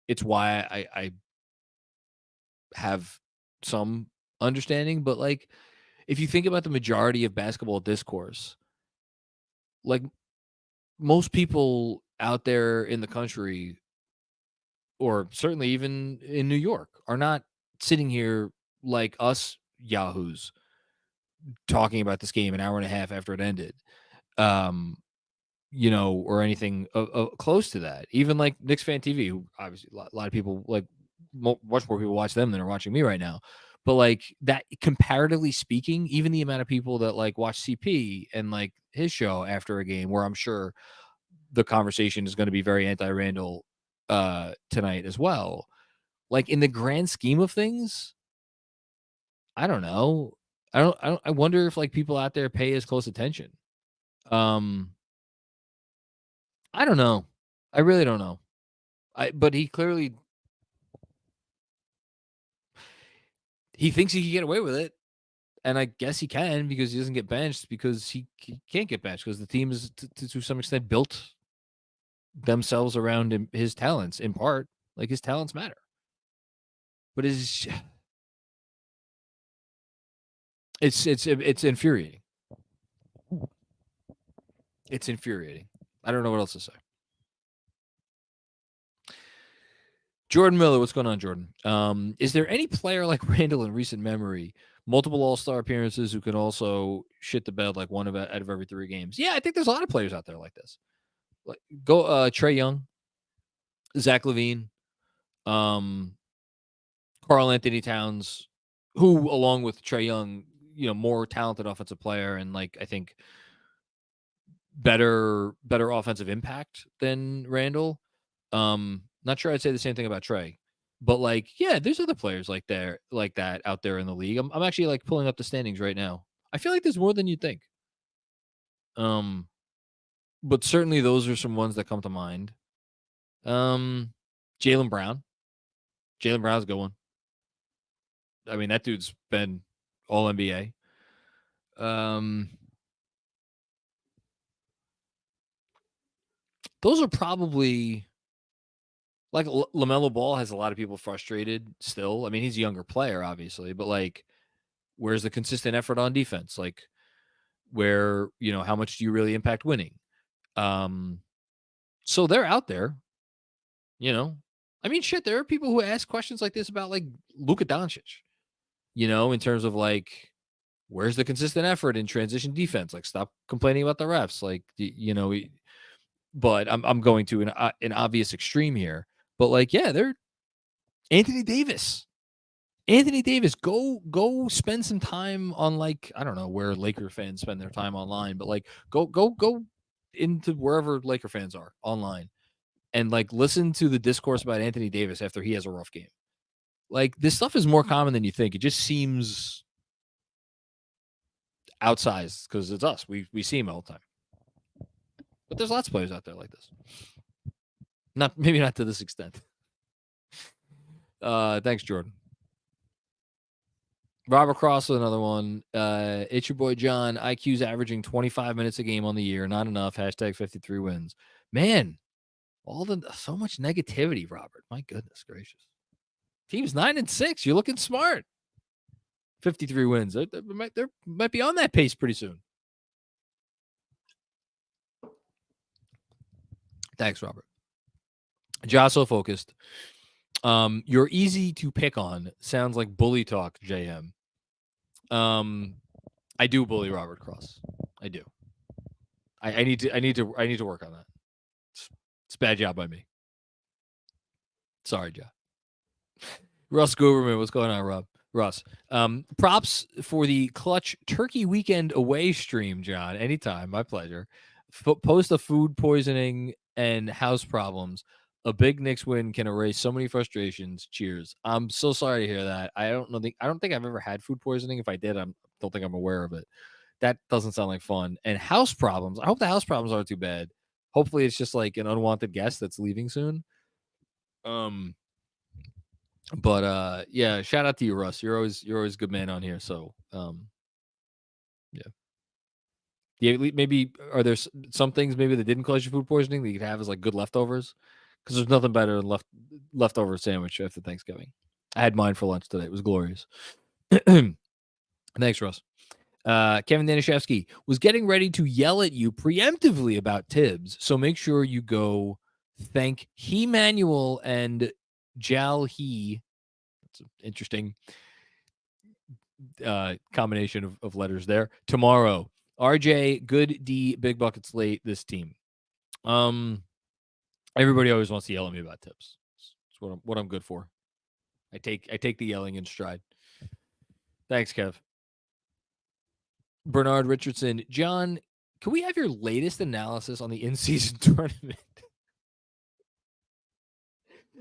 it's why I have some understanding. But like, if you think about the majority of basketball discourse, like most people out there in the country, or certainly even in New York, are not sitting here like us yahoos talking about this game an hour and a half after it ended. You know, or anything close to that. Even like Knicks Fan TV, who obviously a lot of people like, much more people watch them than are watching me right now. But like that, comparatively speaking, even the amount of people that like watch CP and like his show after a game, where I'm sure the conversation is going to be very anti-Randle tonight as well. like in the grand scheme of things, I don't know. I wonder if like people out there pay as close attention. I don't know. I really don't know. But he clearly thinks he can get away with it. And I guess he can because he doesn't get benched because he can't get benched because the team is to some extent built themselves around his talents in part. Like his talents matter. But it's infuriating. It's infuriating. I don't know what else to say. Jordan Miller, what's going on, Jordan? Is there any player like Randle in recent memory, multiple All-Star appearances, who can also shit the bed like one out of every 3 games? Yeah, I think there's a lot of players out there like this. Like Trae Young, Zach LaVine, Karl Anthony Towns, who along with Trae Young, more talented offensive player and like I think better offensive impact than Randle. Not sure I'd say the same thing about Trae, but like, yeah, there's other players like that out there in the league. I'm actually like pulling up the standings right now. I feel like there's more than you'd think. But certainly those are some ones that come to mind. Jalen Brown's a good one. I mean, that dude's been all NBA. Those are probably like LaMelo Ball has a lot of people frustrated still. I mean, he's a younger player, obviously, but like, where's the consistent effort on defense? Like, where, how much do you really impact winning? So they're out there, I mean, shit, there are people who ask questions like this about like Luka Doncic, in terms of like, where's the consistent effort in transition defense? Like, stop complaining about the refs. Like, but I'm going to an obvious extreme here. But like, yeah, they're Anthony Davis, go spend some time on like, I don't know where Laker fans spend their time online, but like go into wherever Laker fans are online and like listen to the discourse about Anthony Davis after he has a rough game. Like, this stuff is more common than you think. It just seems outsized because it's us. We see him all the time. But there's lots of players out there like this. Maybe not to this extent. Thanks, Jordan. Robert Cross with another one. It's your boy John. IQ's averaging 25 minutes a game on the year. Not enough. Hashtag 53 wins. Man, so much negativity, Robert. My goodness gracious. Team's 9-6. You're looking smart. 53 wins. They might be on that pace pretty soon. Thanks, Robert. Jah So Focused. You're easy to pick on. Sounds like bully talk, JM. I do bully Robert Cross. I do. I need to work on that. It's a bad job by me. Sorry, Jah. Russ Gooberman, what's going on, Rob? Russ. Props for the clutch turkey weekend away stream, John. Anytime. My pleasure. Post of food poisoning and house problems. A big Knicks win can erase so many frustrations. Cheers. I'm so sorry to hear that. I don't think I've ever had food poisoning. If I did, I don't think I'm aware of it. That doesn't sound like fun. And house problems. I hope the house problems aren't too bad. Hopefully it's just like an unwanted guest that's leaving soon. But yeah, shout out to you, Russ. You're always a good man on here. So yeah, maybe are there some things maybe that didn't cause you food poisoning that you could have as like good leftovers? Because there's nothing better than leftover sandwich after Thanksgiving. I had mine for lunch today. It was glorious. Thanks, Russ. Kevin Danishevsky was getting ready to yell at you preemptively about Thibs, so make sure you go thank Immanuel and Jal He. That's an interesting combination of letters there. Tomorrow, RJ, good D, big buckets late. This team. Everybody always wants to yell at me about Thibs. It's what I'm good for. I take the yelling in stride. Thanks, Kev. Bernard Richardson. John, can we have your latest analysis on the in-season tournament?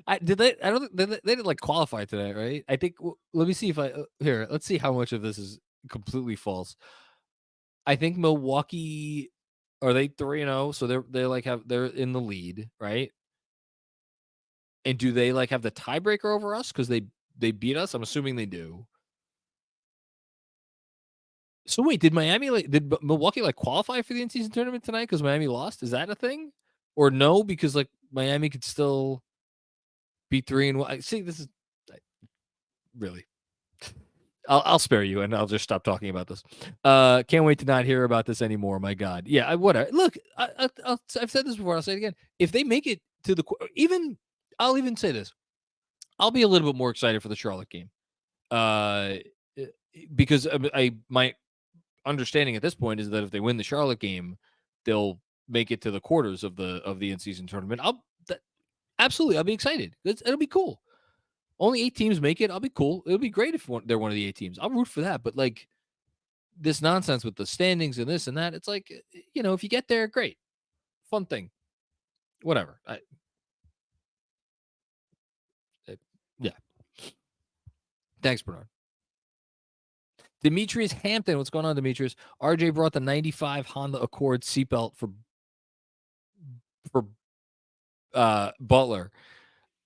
I don't think they didn't like qualify today, right? I think. Let me see if I here. Let's see how much of this is completely false. I think Milwaukee are they 3-0, so they're in the lead, right? And do they like have the tiebreaker over us because they beat us? I'm assuming they do. So wait, did Milwaukee like qualify for the in-season tournament tonight because Miami lost? Is that a thing, or no? Because like Miami could still be 3-1. See, this is really. I'll spare you, and I'll just stop talking about this. Can't wait to not hear about this anymore. My God, yeah. Whatever. Look, I've said this before. I'll say it again. If they make it to I'll even say this. I'll be a little bit more excited for the Charlotte game, because my understanding at this point is that if they win the Charlotte game, they'll make it to the quarters of the in-season tournament. Absolutely, I'll be excited. It'll be cool. Only 8 teams make it. I'll be cool. It'll be great if they're one of the 8 teams. I'll root for that. But like this nonsense with the standings and this and that, it's like, if you get there, great, fun thing, whatever. Yeah. Thanks, Bernard. Demetrius Hampton, what's going on, Demetrius? RJ brought the 95 Honda Accord seatbelt for Butler.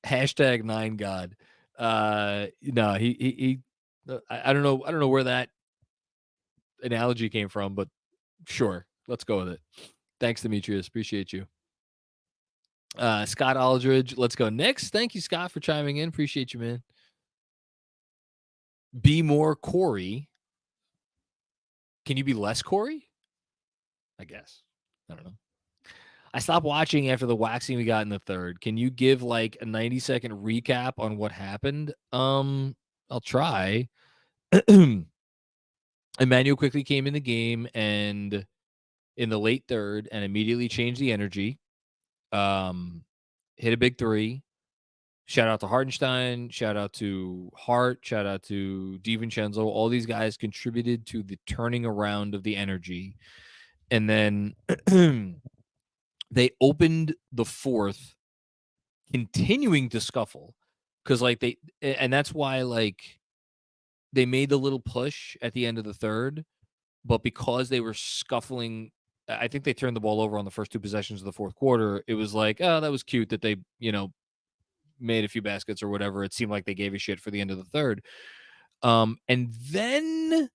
Hashtag 9God. No, he I don't know where that analogy came from, but sure, let's go with it. Thanks, Demetrius. Appreciate you. Scott Aldridge, let's go Knicks. Thank you, Scott, for chiming in. Appreciate you, man. Be more Corey. Can you be less Corey? I guess. I don't know. I stopped watching after the waxing we got in the third. Can you give like a 90-second recap on what happened? I'll try. Immanuel quickly came in the game and in the late third and immediately changed the energy. Hit a big 3. Shout out to Hartenstein. Shout out to Hart. Shout out to DiVincenzo. All these guys contributed to the turning around of the energy. And then they opened the fourth, continuing to scuffle. Because and that's why like they made the little push at the end of the third. But because they were scuffling, I think they turned the ball over on the first 2 possessions of the fourth quarter. It was like, oh, that was cute that they, made a few baskets or whatever. It seemed like they gave a shit for the end of the third. And then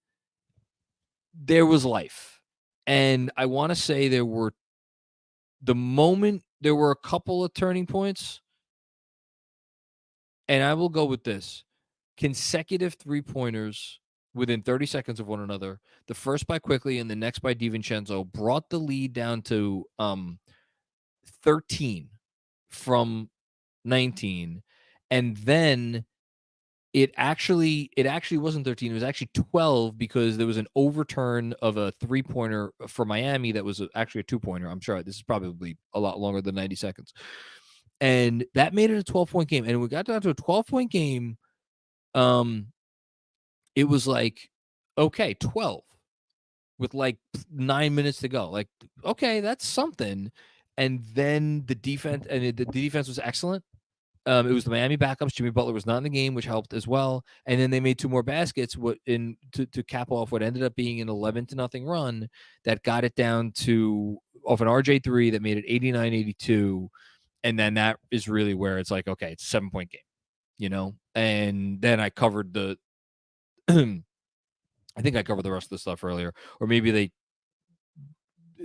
there was life. And I want to say there were a couple of turning points. And I will go with this. Consecutive 3-pointers within 30 seconds of one another. The first by Quickley and the next by DiVincenzo brought the lead down to 13 from 19. And then it actually wasn't 13. It was actually 12 because there was an overturn of a 3-pointer for Miami that was actually a 2-pointer. I'm sure this is probably a lot longer than 90 seconds. And that made it a 12-point game. And we got down to a 12-point game. It was like, okay, 12 with like 9 minutes to go. Like, okay, that's something. And then the defense was excellent. It was the Miami backups. Jimmy Butler was not in the game, which helped as well. And then they made 2 more baskets to cap off what ended up being an 11-0 run that got it down to off an RJ 3 that made it 89-82. And then that is really where it's like, okay, it's a 7-point game, And then I covered I think I covered the rest of the stuff earlier, or maybe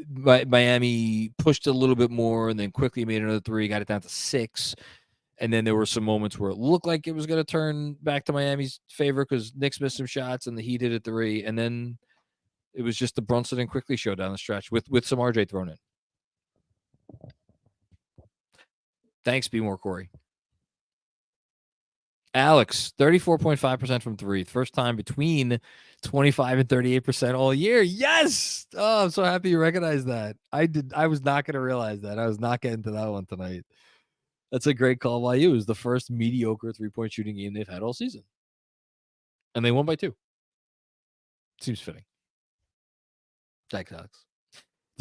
Miami pushed a little bit more and then quickly made another 3, got it down to 6. And then there were some moments where it looked like it was going to turn back to Miami's favor because Knicks missed some shots and the Heat hit a 3. And then it was just the Brunson and Quickley show down the stretch with some RJ thrown in. Thanks, Be More Corey. Alex, 34.5% from 3. First time between 25 and 38% all year. Yes! Oh, I'm so happy you recognized that. I was not going to realize that. I was not getting to that one tonight. That's a great call by you. It was the first mediocre 3-point shooting game they've had all season. And they won by 2. Seems fitting. Thanks, Alex.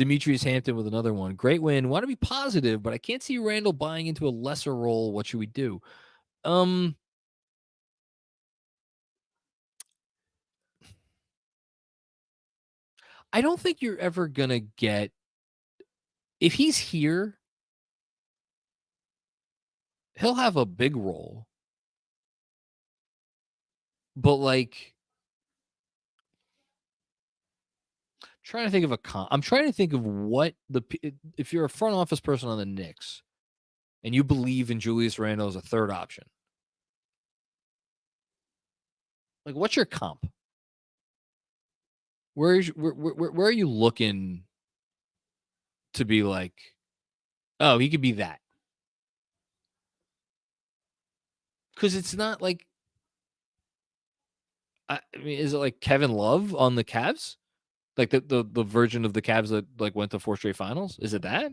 Demetrius Hampton with another one. Great win. Want to be positive, but I can't see Randle buying into a lesser role. What should we do? I don't think you're ever going to get, if he's here, he'll have a big role. But like, trying to think of I'm trying to think of what if you're a front office person on the Knicks and you believe in Julius Randle as a third option, like what's your comp? Where are you looking to be like, oh, he could be that? Because it's not like, I mean, is it like Kevin Love on the Cavs? Like the version of the Cavs that like went to 4 straight finals? Is it that?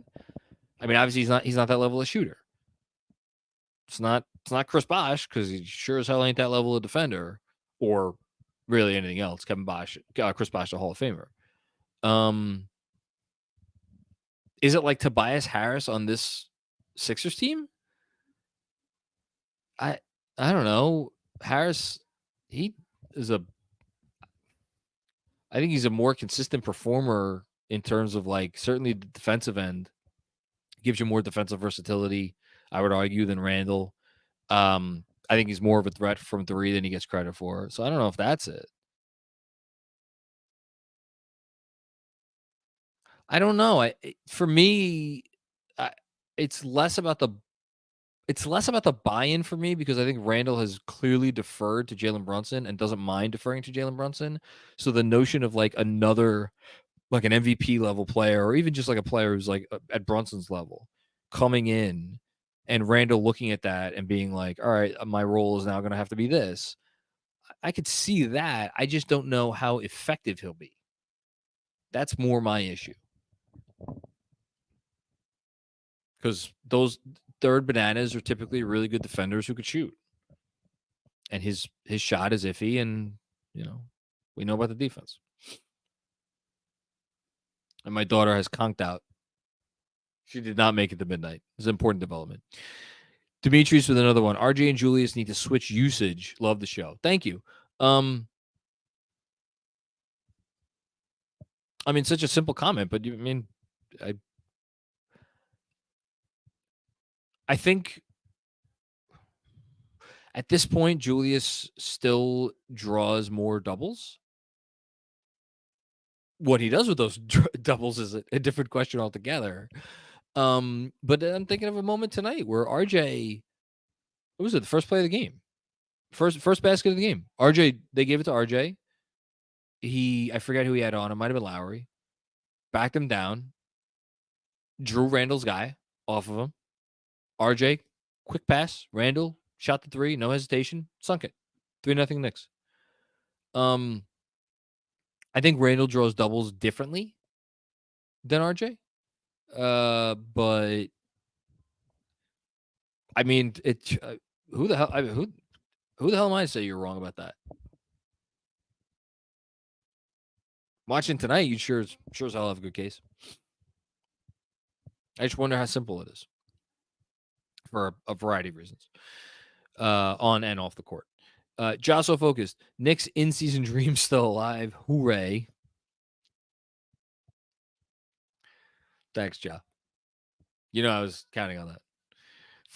I mean, obviously he's not that level of shooter. It's not Chris Bosh, because he sure as hell ain't that level of defender or really anything else. Chris Bosh, the Hall of Famer. Is it like Tobias Harris on this Sixers team? I don't know. Harris, I think he's a more consistent performer in terms of like certainly the defensive end. Gives you more defensive versatility, I would argue, than Randle. I think he's more of a threat from 3 than he gets credit for. So I don't know if that's it. I don't know. For me, it's less about the buy-in for me, because I think Randle has clearly deferred to Jalen Brunson and doesn't mind deferring to Jalen Brunson. So the notion of like another, like an MVP level player, or even just like a player who's like at Brunson's level coming in, and Randle looking at that and being like, all right, my role is now going to have to be this. I could see that. I just don't know how effective he'll be. That's more my issue. Because those third bananas are typically really good defenders who could shoot. And his shot is iffy, and, you know, we know about the defense. And my daughter has conked out. She did not make it to midnight. It's an important development. Demetrius with another one. RJ and Julius need to switch usage. Love the show. Thank you. I mean, such a simple comment, but I think at this point, Julius still draws more doubles. What he does with those doubles is a different question altogether. But I'm thinking of a moment tonight where RJ, what was it? The first play of the game, first basket of the game. RJ, they gave it to RJ. I forget who he had on. It might have been Lowry. Backed him down. Drew Randle's guy off of him. RJ, quick pass. Randle shot the 3, no hesitation, sunk it. 3-0 Knicks. I think Randle draws doubles differently than RJ. But I mean, who the hell? I mean, who the hell am I to say you're wrong about that? Watching tonight, you sure as hell have a good case. I just wonder how simple it is for a variety of reasons, on and off the court. Jah So Focused. Knicks in-season dream still alive. Hooray. Thanks, Jah. You know I was counting on that.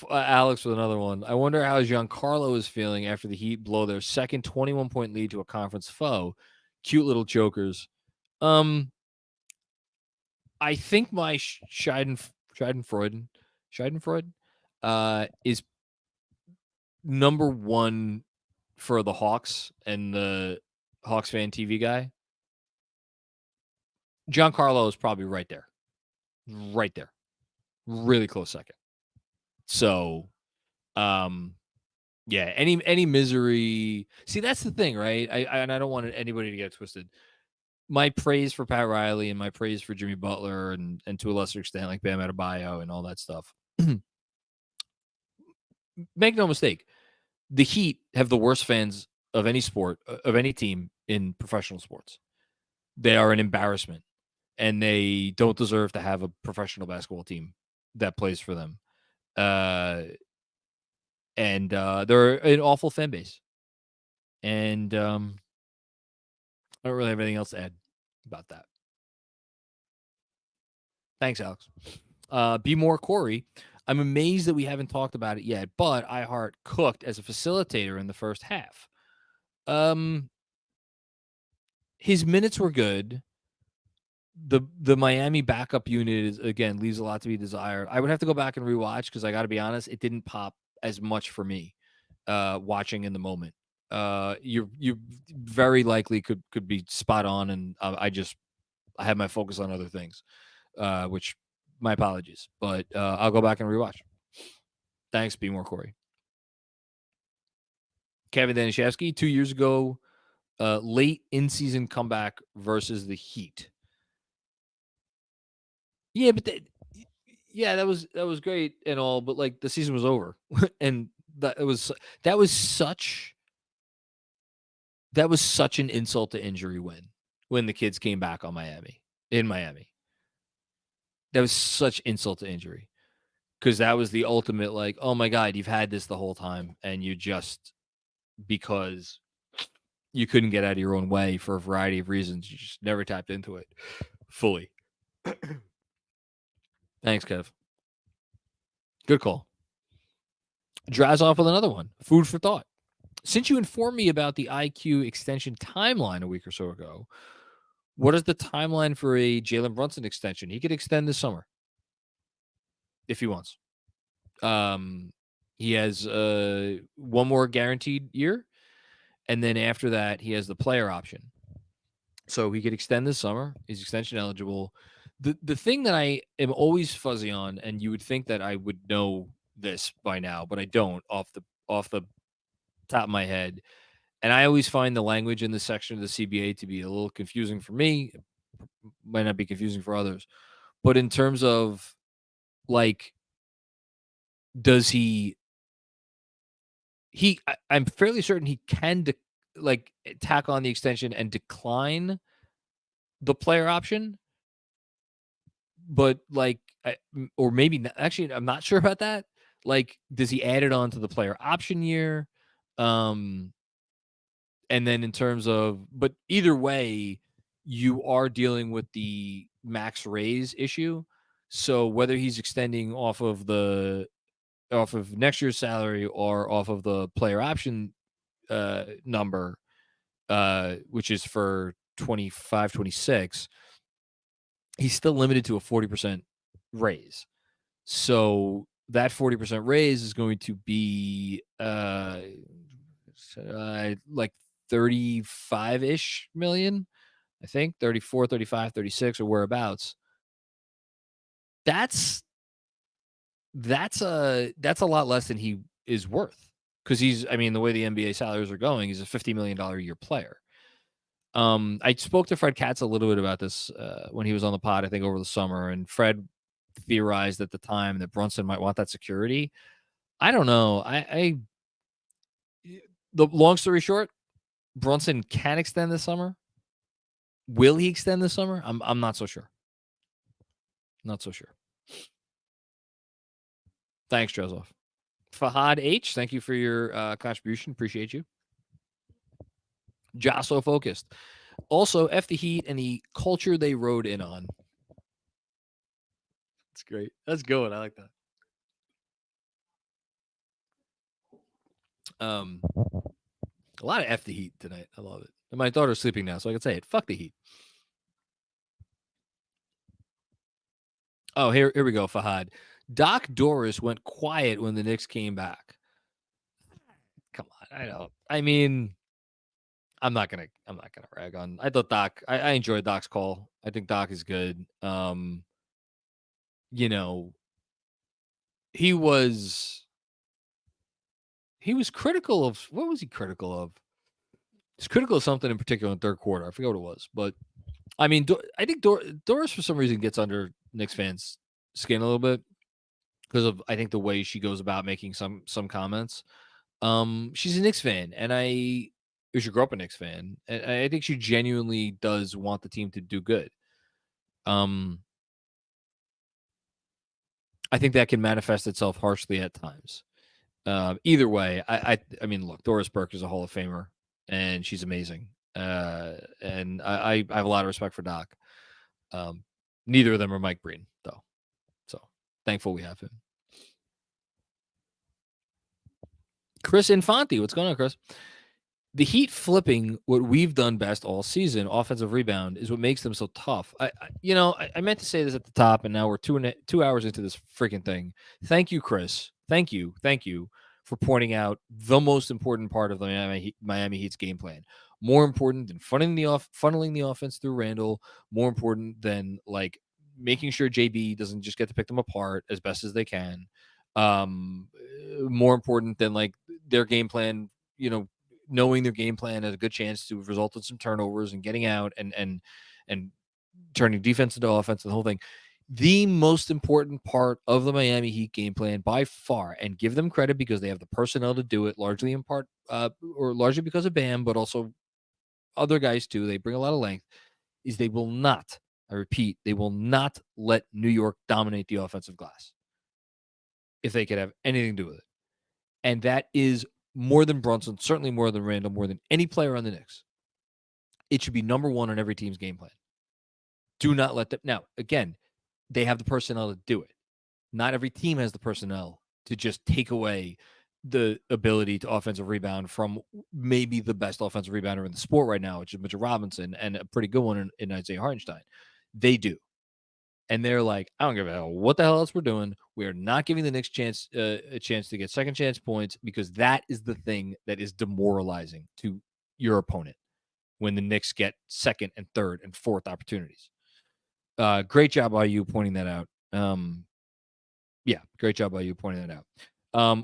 Alex with another one. I wonder how Giancarlo is feeling after the Heat blow their second 21-point lead to a conference foe. Cute little jokers. I think my Schadenfreude is number 1 for the Hawks and the Hawks fan TV guy. Giancarlo is probably right there. Right there. Really close second. So, yeah, any misery. See, that's the thing, right? I don't want anybody to get twisted. My praise for Pat Riley and my praise for Jimmy Butler and to a lesser extent like Bam Adebayo and all that stuff. Make no mistake, the Heat have the worst fans of any sport, of any team in professional sports. They are an embarrassment. and they don't deserve to have a professional basketball team that plays for them. And they're an awful fan base. And I don't really have anything else to add about that. Thanks, Alex. Be more Corey. I'm amazed that we haven't talked about it yet, but Hart cooked as a facilitator in the first half. His minutes were good. The Miami backup unit is, again, leaves a lot to be desired. I would have to go back and rewatch because I got to be honest, it didn't pop as much for me watching in the moment. You very likely could be spot on, and I have my focus on other things, which my apologies, but I'll go back and rewatch. Thanks, Be More Corey. Kevin Danishevsky, 2 years ago, late in-season comeback versus the Heat. Yeah, but that was great and all, but like the season was over, and that was such an insult to injury when the kids came back in Miami. That was such insult to injury because that was the ultimate, like, oh my God, you've had this the whole time, and you just, because you couldn't get out of your own way for a variety of reasons, you just never tapped into it fully. Thanks, Kev. Good call. Draz off with another one. Food for thought. Since you informed me about the IQ extension timeline a week or so ago, what is the timeline for a Jalen Brunson extension? He could extend this summer if he wants. He has one more guaranteed year, and then after that, he has the player option. So he could extend this summer. He's extension eligible. The thing that I am always fuzzy on, and you would think that I would know this by now, but I don't off the top of my head. And I always find the language in this section of the CBA to be a little confusing for me. It might not be confusing for others. But in terms of, like, does he I'm fairly certain he can tack on the extension and decline the player option. But or maybe not, actually, I'm not sure about that. Like, does he add it on to the player option year? And then in terms of, but either way, you are dealing with the max raise issue. So whether he's extending off of next year's salary or off of the player option number, which is for 25, 26, he's still limited to a 40% raise. So that 40% raise is going to be like 35-ish million, I think 34, 35, 36 or whereabouts. That's a lot less than he is worth, because the way the NBA salaries are going, he's a $50 million a year player. I spoke to Fred Katz a little bit about this when he was on the pod, I think over the summer, and Fred theorized at the time that Brunson might want that security. I don't know. The long story short, Brunson can extend this summer. Will he extend this summer? I'm not so sure. Not so sure. Thanks, Joseph. Fahad H, thank you for your contribution. Appreciate you. Jah So Focused. Also, F the Heat and the culture they rode in on. That's great. That's good. I like that. A lot of F the Heat tonight. I love it. And my daughter's sleeping now, so I can say it. Fuck the Heat. Oh, here we go, Fahad. Doc Doris went quiet when the Knicks came back. Come on, I don't. I'm not gonna rag on. I thought Doc. I enjoyed Doc's call. I think Doc is good. He was critical of, what was he critical of? He's critical of something in particular in the third quarter. I forget what it was, but I think Doris for some reason gets under Knicks fans' skin a little bit because of, I think, the way she goes about making some comments. She's a Knicks fan, and she grew up a Knicks fan, and I think she genuinely does want the team to do good. I think that can manifest itself harshly at times. Either way, I mean, look, Doris Burke is a Hall of Famer, and she's amazing. And I have a lot of respect for Doc. Neither of them are Mike Breen, though. So thankful we have him. Chris Infante, what's going on, Chris? The Heat flipping what we've done best all season, offensive rebound, is what makes them so tough. I meant to say this at the top, and now we're 2 hours into this freaking thing. Thank you, Chris. Thank you for pointing out the most important part of the Miami Heat's game plan. More important than funneling the offense through Randle. More important than like making sure JB doesn't just get to pick them apart as best as they can. More important than like their game plan, knowing their game plan has a good chance to result in some turnovers and getting out and turning defense into offense and the whole thing. The most important part of the Miami Heat game plan by far, and give them credit because they have the personnel to do it, largely in part or largely because of Bam, but also other guys too. They bring a lot of length. Is they will not, I repeat, they will not let New York dominate the offensive glass if they could have anything to do with it. And that is more than Brunson, certainly more than Randle, more than any player on the Knicks. It should be number one on every team's game plan. Do not let them. Now, again, they have the personnel to do it. Not every team has the personnel to just take away the ability to offensive rebound from maybe the best offensive rebounder in the sport right now, which is Mitchell Robinson, and a pretty good one in Isaiah Hartenstein. They do. And they're like, I don't give a hell what the hell else we're doing. We are not giving the Knicks a chance to get second chance points, because that is the thing that is demoralizing to your opponent when the Knicks get second and third and fourth opportunities. Great job by you pointing that out. Great job by you pointing that out.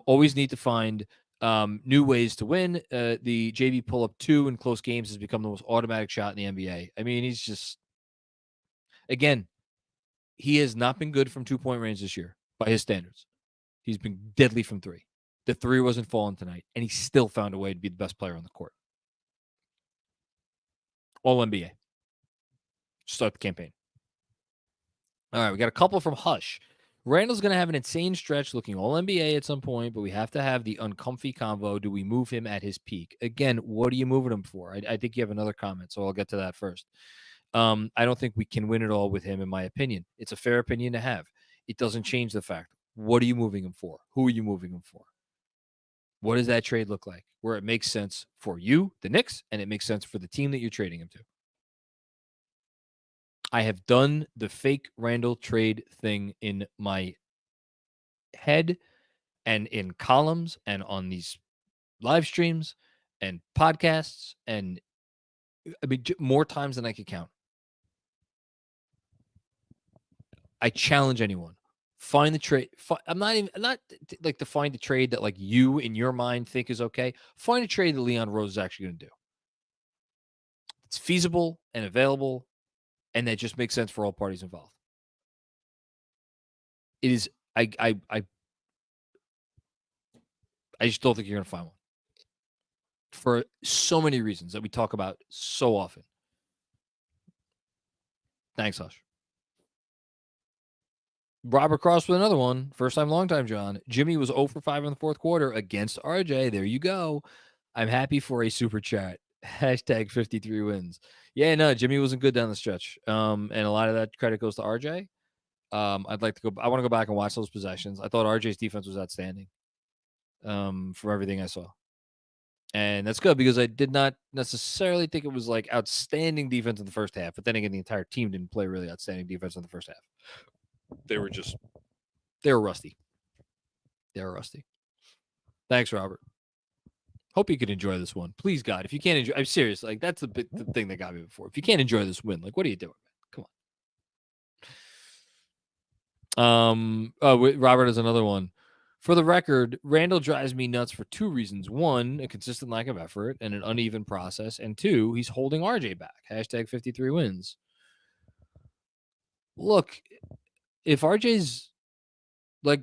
Always need to find new ways to win. The JB pull-up 2 in close games has become the most automatic shot in the NBA. I mean, he's just, again, he has not been good from 2-point range this year by his standards. He's been deadly from 3. The 3 wasn't falling tonight, and he still found a way to be the best player on the court. All NBA. Start the campaign. All right, we got a couple from Hush. Randle's going to have an insane stretch looking all NBA at some point, but we have to have the uncomfy convo. Do we move him at his peak? Again, what are you moving him for? I think you have another comment, so I'll get to that first. I don't think we can win it all with him, in my opinion. It's a fair opinion to have. It doesn't change the fact. What are you moving him for? Who are you moving him for? What does that trade look like? Where it makes sense for you, the Knicks, and it makes sense for the team that you're trading him to. I have done the fake Randle trade thing in my head and in columns and on these live streams and podcasts, and I mean, more times than I could count. I challenge anyone. Find the trade. I'm not like to find a trade that like you in your mind think is okay. Find a trade that Leon Rose is actually going to do. It's feasible and available, and that just makes sense for all parties involved. It is. I just don't think you're going to find one for so many reasons that we talk about so often. Thanks, Hush. Robert Cross with another one. First time, long time, John. Jimmy was 0 for 5 in the fourth quarter against RJ. There you go. I'm happy for a super chat. Hashtag 53 wins. Yeah, no, Jimmy wasn't good down the stretch. And a lot of that credit goes to RJ. I'd like to go. I want to go back and watch those possessions. I thought RJ's defense was outstanding. From everything I saw. And that's good because I did not necessarily think it was like outstanding defense in the first half. But then again, the entire team didn't play really outstanding defense in the first half. They were rusty. They were rusty. Thanks, Robert. Hope you can enjoy this one. Please, God, if you can't enjoy, I'm serious. Like, that's the thing that got me before. If you can't enjoy this win, like, what are you doing, man? Come on. Robert has another one. For the record, Randle drives me nuts for 2 reasons. 1, a consistent lack of effort and an uneven process. And 2, he's holding RJ back. Hashtag 53 wins. Look, if RJ's like,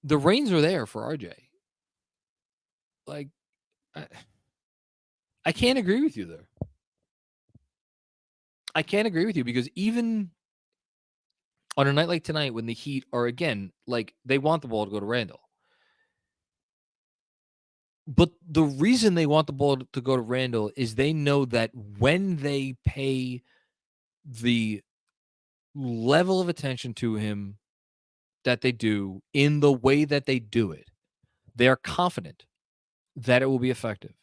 the reins are there for RJ. Like, I can't agree with you there. I can't agree with you because even on a night like tonight, when the Heat are again like they want the ball to go to Randle, but the reason they want the ball to go to Randle is they know that when they pay the level of attention to him that they do in the way that they do it, they are confident that it will be effective.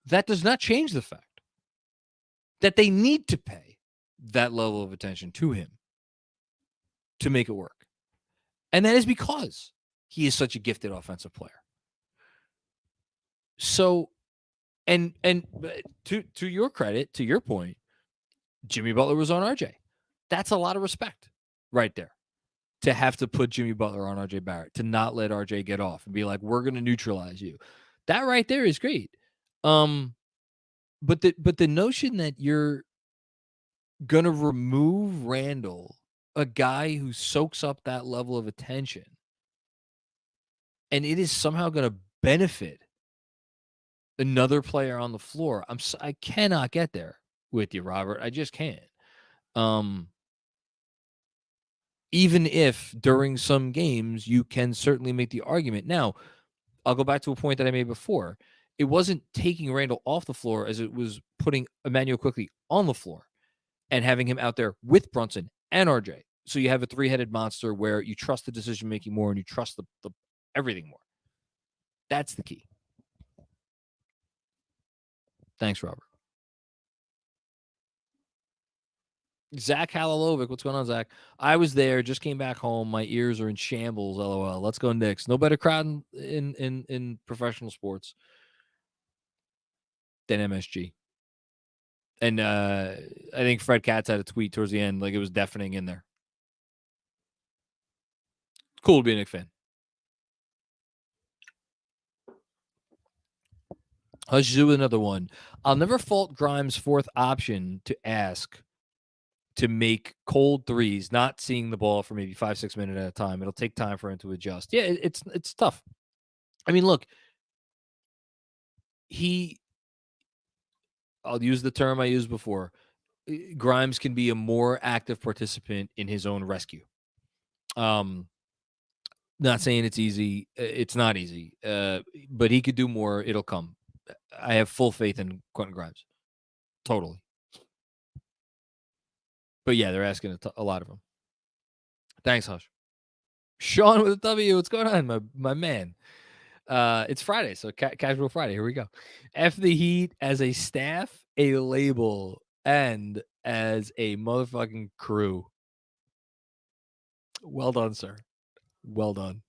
That does not change the fact that they need to pay that level of attention to him to make it work. And that is because he is such a gifted offensive player. So, and to your credit, to your point, Jimmy Butler was on RJ. That's a lot of respect right there. To have to put Jimmy Butler on RJ Barrett, to not let RJ get off and be like, we're going to neutralize you. That right there is great. But the notion that you're going to remove Randle, a guy who soaks up that level of attention, and it is somehow going to benefit another player on the floor. I cannot get there with you, Robert. I just can't. Even if during some games you can certainly make the argument. Now, I'll go back to a point that I made before. It wasn't taking Randle off the floor as it was putting Immanuel Quickley on the floor and having him out there with Brunson and RJ. So you have a three-headed monster where you trust the decision-making more and you trust the everything more. That's the key. Thanks, Robert. Zach Halilovic, what's going on, Zach? I was there, just came back home. My ears are in shambles. LOL. Let's go Knicks. No better crowd in professional sports than MSG. And I think Fred Katz had a tweet towards the end, like it was deafening in there. Cool to be a Knicks fan. Let's do another one. I'll never fault Grimes' fourth option to ask to make cold threes, not seeing the ball for maybe 5-6 minutes at a time. It'll take time for him to adjust. Yeah, it's tough. I mean, look, I'll use the term I used before. Grimes can be a more active participant in his own rescue. Not saying it's easy. It's not easy. But he could do more. It'll come. I have full faith in Quentin Grimes. Totally. But yeah, they're asking a lot of him. Thanks, Hush. Sean with a W. What's going on, my man? It's Friday, so casual Friday. Here we go. F the Heat as a staff, a label, and as a motherfucking crew. Well done, sir. Well done.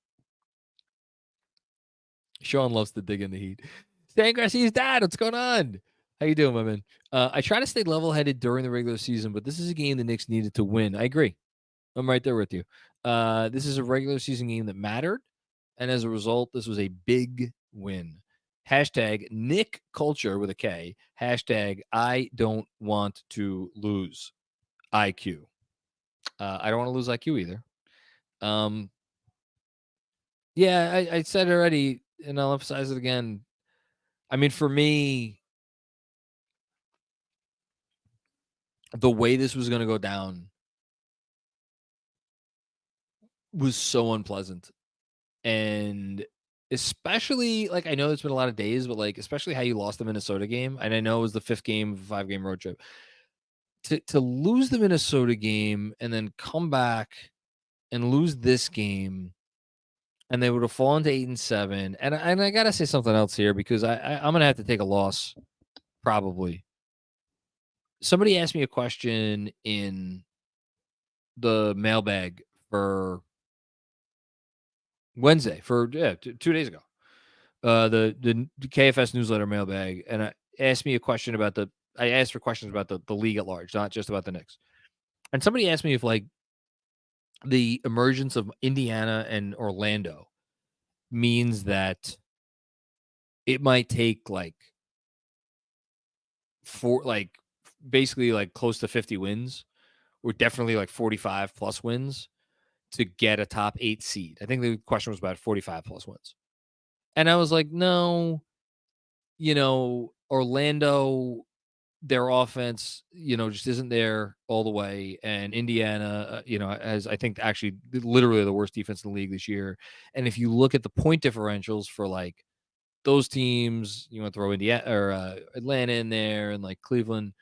Sean loves to dig in the Heat. Stan Garcia's dad, what's going on? How you doing, my man? I try to stay level-headed during the regular season, but this is a game the Knicks needed to win. I agree. I'm right there with you. This is a regular season game that mattered, and as a result, this was a big win. Hashtag Nick Culture with a K. Hashtag I don't want to lose IQ. I don't want to lose IQ either. Yeah, I said it already, and I'll emphasize it again. I mean, for me, the way this was going to go down was so unpleasant. And especially, like, I know it's been a lot of days, but, like, especially how you lost the Minnesota game. And I know it was the 5th game of a 5-game road trip. To lose the Minnesota game and then come back and lose this game, and they would have fallen to 8-7. And I got to say something else here because I'm going to have to take a loss, probably. Somebody asked me a question in the mailbag for Wednesday, for 2 days ago, the KFS newsletter mailbag, and I asked me a question about I asked for questions about the league at large, not just about the Knicks. And somebody asked me if, like, the emergence of Indiana and Orlando means that it might take basically close to 50 wins, or definitely like 45 plus wins to get a top 8 seed. I think the question was about 45 plus wins. And I was like, no, Orlando their offense, just isn't there all the way. And Indiana, has, I think, actually literally the worst defense in the league this year. And if you look at the point differentials for like those teams, you want to throw Indiana or Atlanta in there, and like Cleveland,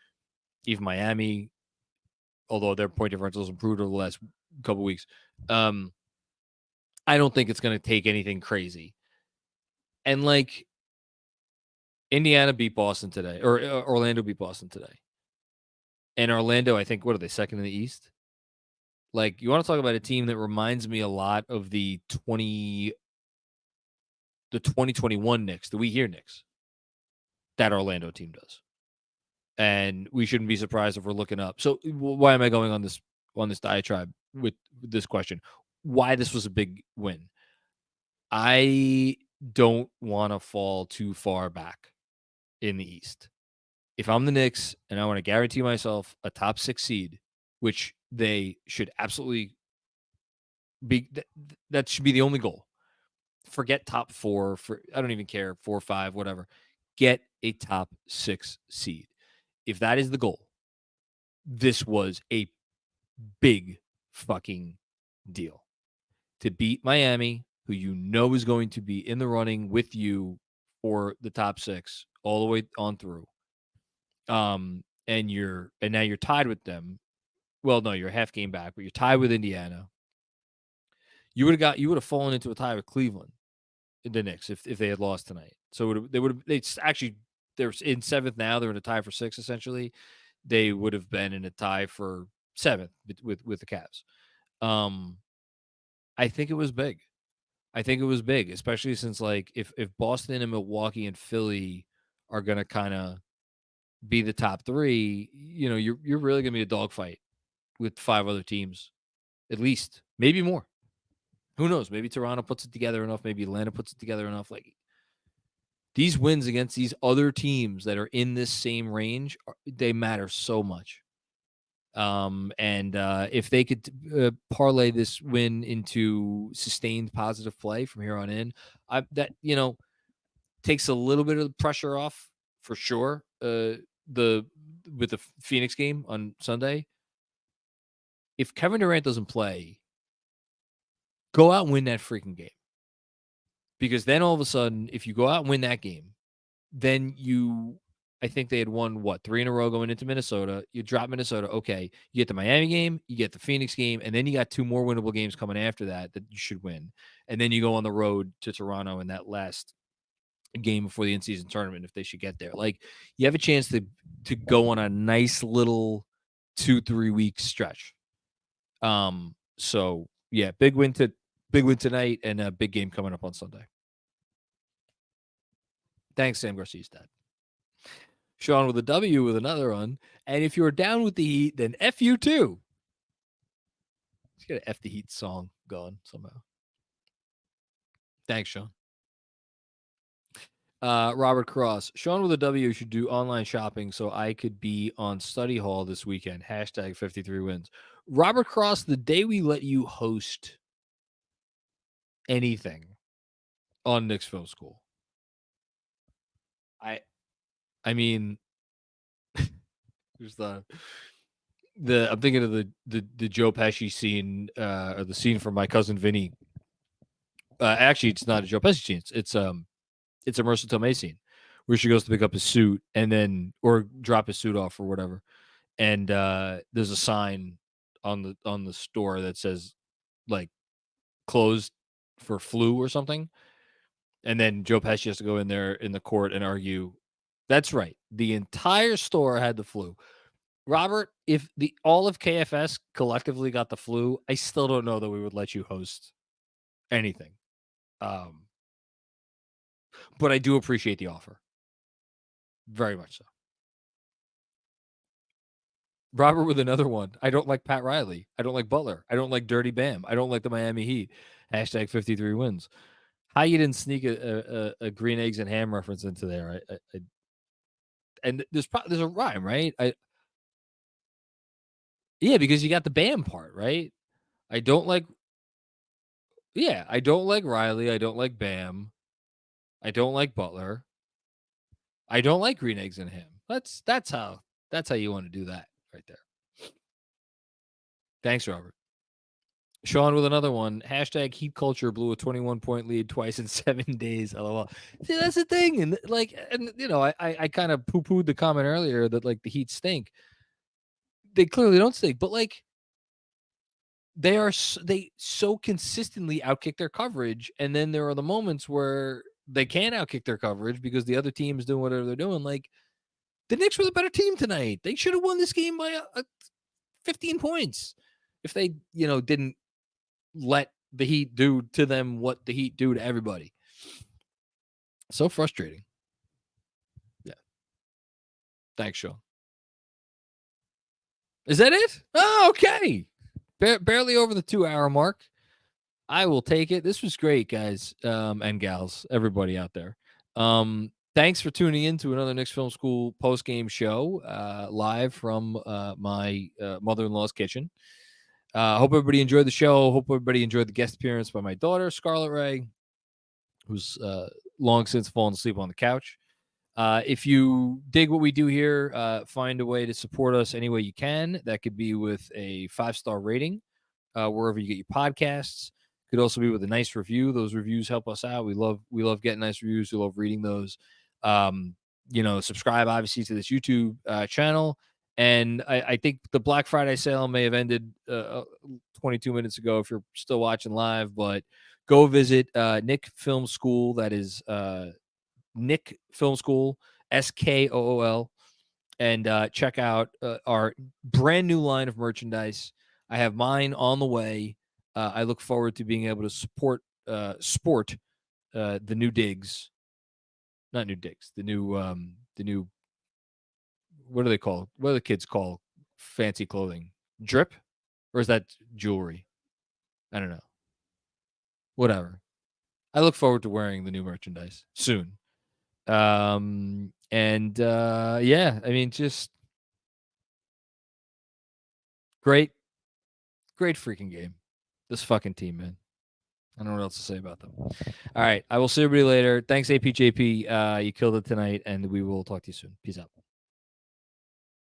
even Miami, although their point differentials improved over the last couple weeks. I don't think it's going to take anything crazy. And like Indiana beat Boston today, or Orlando beat Boston today. And Orlando, I think, what are they, second in the East? Like, you want to talk about a team that reminds me a lot of the 2021 Knicks, the We Here Knicks. That Orlando team does. And we shouldn't be surprised if we're looking up. So why am I going on this diatribe with this question? Why this was a big win? I don't want to fall too far back in the East. If I'm the Knicks and I want to guarantee myself a top 6 seed, which they should absolutely be, that should be the only goal. Forget top 4. I don't even care, 4 or 5, whatever. Get a top 6 seed. If that is the goal, this was a big fucking deal. To beat Miami, who is going to be in the running with you for the top 6 all the way on through. And now you're tied with them. Well, no, you're a half game back, but you're tied with Indiana. You would have fallen into a tie with Cleveland, the Knicks, if they had lost tonight. So they're in 7th now. They're in a tie for 6th essentially. They would have been in a tie for 7th with the Cavs. I think it was big. Especially since like if Boston and Milwaukee and Philly are gonna kind of be the top 3, you're really gonna be a dogfight with 5 other teams, at least, maybe more. Who knows? Maybe Toronto puts it together enough. Maybe Atlanta puts it together enough. Like, these wins against these other teams that are in this same range, they matter so much. And if they could parlay this win into sustained positive play from here on in, that takes a little bit of the pressure off for sure. With the Phoenix game on Sunday, if Kevin Durant doesn't play, go out and win that freaking game. Because then all of a sudden, if you go out and win that game, then I think they had won, 3 in a row going into Minnesota. You drop Minnesota. Okay. You get the Miami game, you get the Phoenix game, and then you got 2 more winnable games coming after that you should win. And then you go on the road to Toronto in that last game before the in-season tournament if they should get there. Like, you have a chance to go on a nice little 2-3 week stretch. So yeah, big win tonight and a big game coming up on Sunday. Thanks, Sam Garcia's dad. Sean with a W with another one. And if you're down with the Heat, then F you too. Let's get an F the Heat song going somehow. Thanks, Sean. Robert Cross. Sean with a W should do online shopping so I could be on study hall this weekend. Hashtag 53 wins. Robert Cross, the day we let you host anything on Knicks Film School, I mean, there's I'm thinking of the Joe Pesci scene, or the scene from My Cousin Vinny. Actually, it's not a Joe Pesci scene. It's a Marissa Tomei scene where she goes to pick up his suit or drop his suit off or whatever, and there's a sign on the store that says like closed for flu or something, and then Joe Pesci has to go in there in the court and argue. That's right. The entire store had the flu. Robert, if all of KFS collectively got the flu, I still don't know that we would let you host anything. But I do appreciate the offer. Very much so. Robert with another one. I don't like Pat Riley. I don't like Butler. I don't like Dirty Bam. I don't like the Miami Heat. Hashtag 53 wins. How you didn't sneak a green eggs and ham reference into there? And there's a rhyme, right? Yeah, because you got the Bam part, right? I don't like Riley. I don't like Bam. I don't like Butler. I don't like green eggs and ham. That's how That's how you want to do that right there. Thanks, Robert. Sean with another one. Hashtag Heat Culture blew a 21-point lead twice in 7 days. LOL. See, that's the thing. And I kind of poo-pooed the comment earlier that like the Heat stink. They clearly don't stink, but like they so consistently outkick their coverage, and then there are the moments where they can't outkick their coverage because the other team is doing whatever they're doing. Like the Knicks were the better team tonight. They should have won this game by 15 points if they, didn't let the Heat do to them what the Heat do to everybody. So frustrating. Yeah. Thanks, Sean. Is that it? Oh, okay. Barely over the 2-hour mark. I will take it. This was great, guys and gals, everybody out there. Thanks for tuning in to another Knicks Film School post-game show live from my mother-in-law's kitchen. Hope everybody enjoyed the show. Hope everybody enjoyed the guest appearance by my daughter, Scarlett Ray, who's long since fallen asleep on the couch. If you dig what we do here, find a way to support us any way you can. That could be with a 5-star rating wherever you get your podcasts. Could also be with a nice review. Those reviews help us out. We love getting nice reviews. We love reading those. Subscribe obviously to this YouTube channel. And I think the Black Friday sale may have ended 22 minutes ago if you're still watching live, but go visit Nick Film School. That is Nick Film School, SKOOL, and check out our brand new line of merchandise. I have mine on the way. I look forward to being able to sport the new digs, not new digs, the new what do they call? What do the kids call fancy clothing? Drip, or is that jewelry? I don't know. Whatever. I look forward to wearing the new merchandise soon. Yeah, I mean, just great freaking game. This fucking team, man. I don't know what else to say about them. All right. I will see everybody later. Thanks, APJP. You killed it tonight, and we will talk to you soon. Peace out.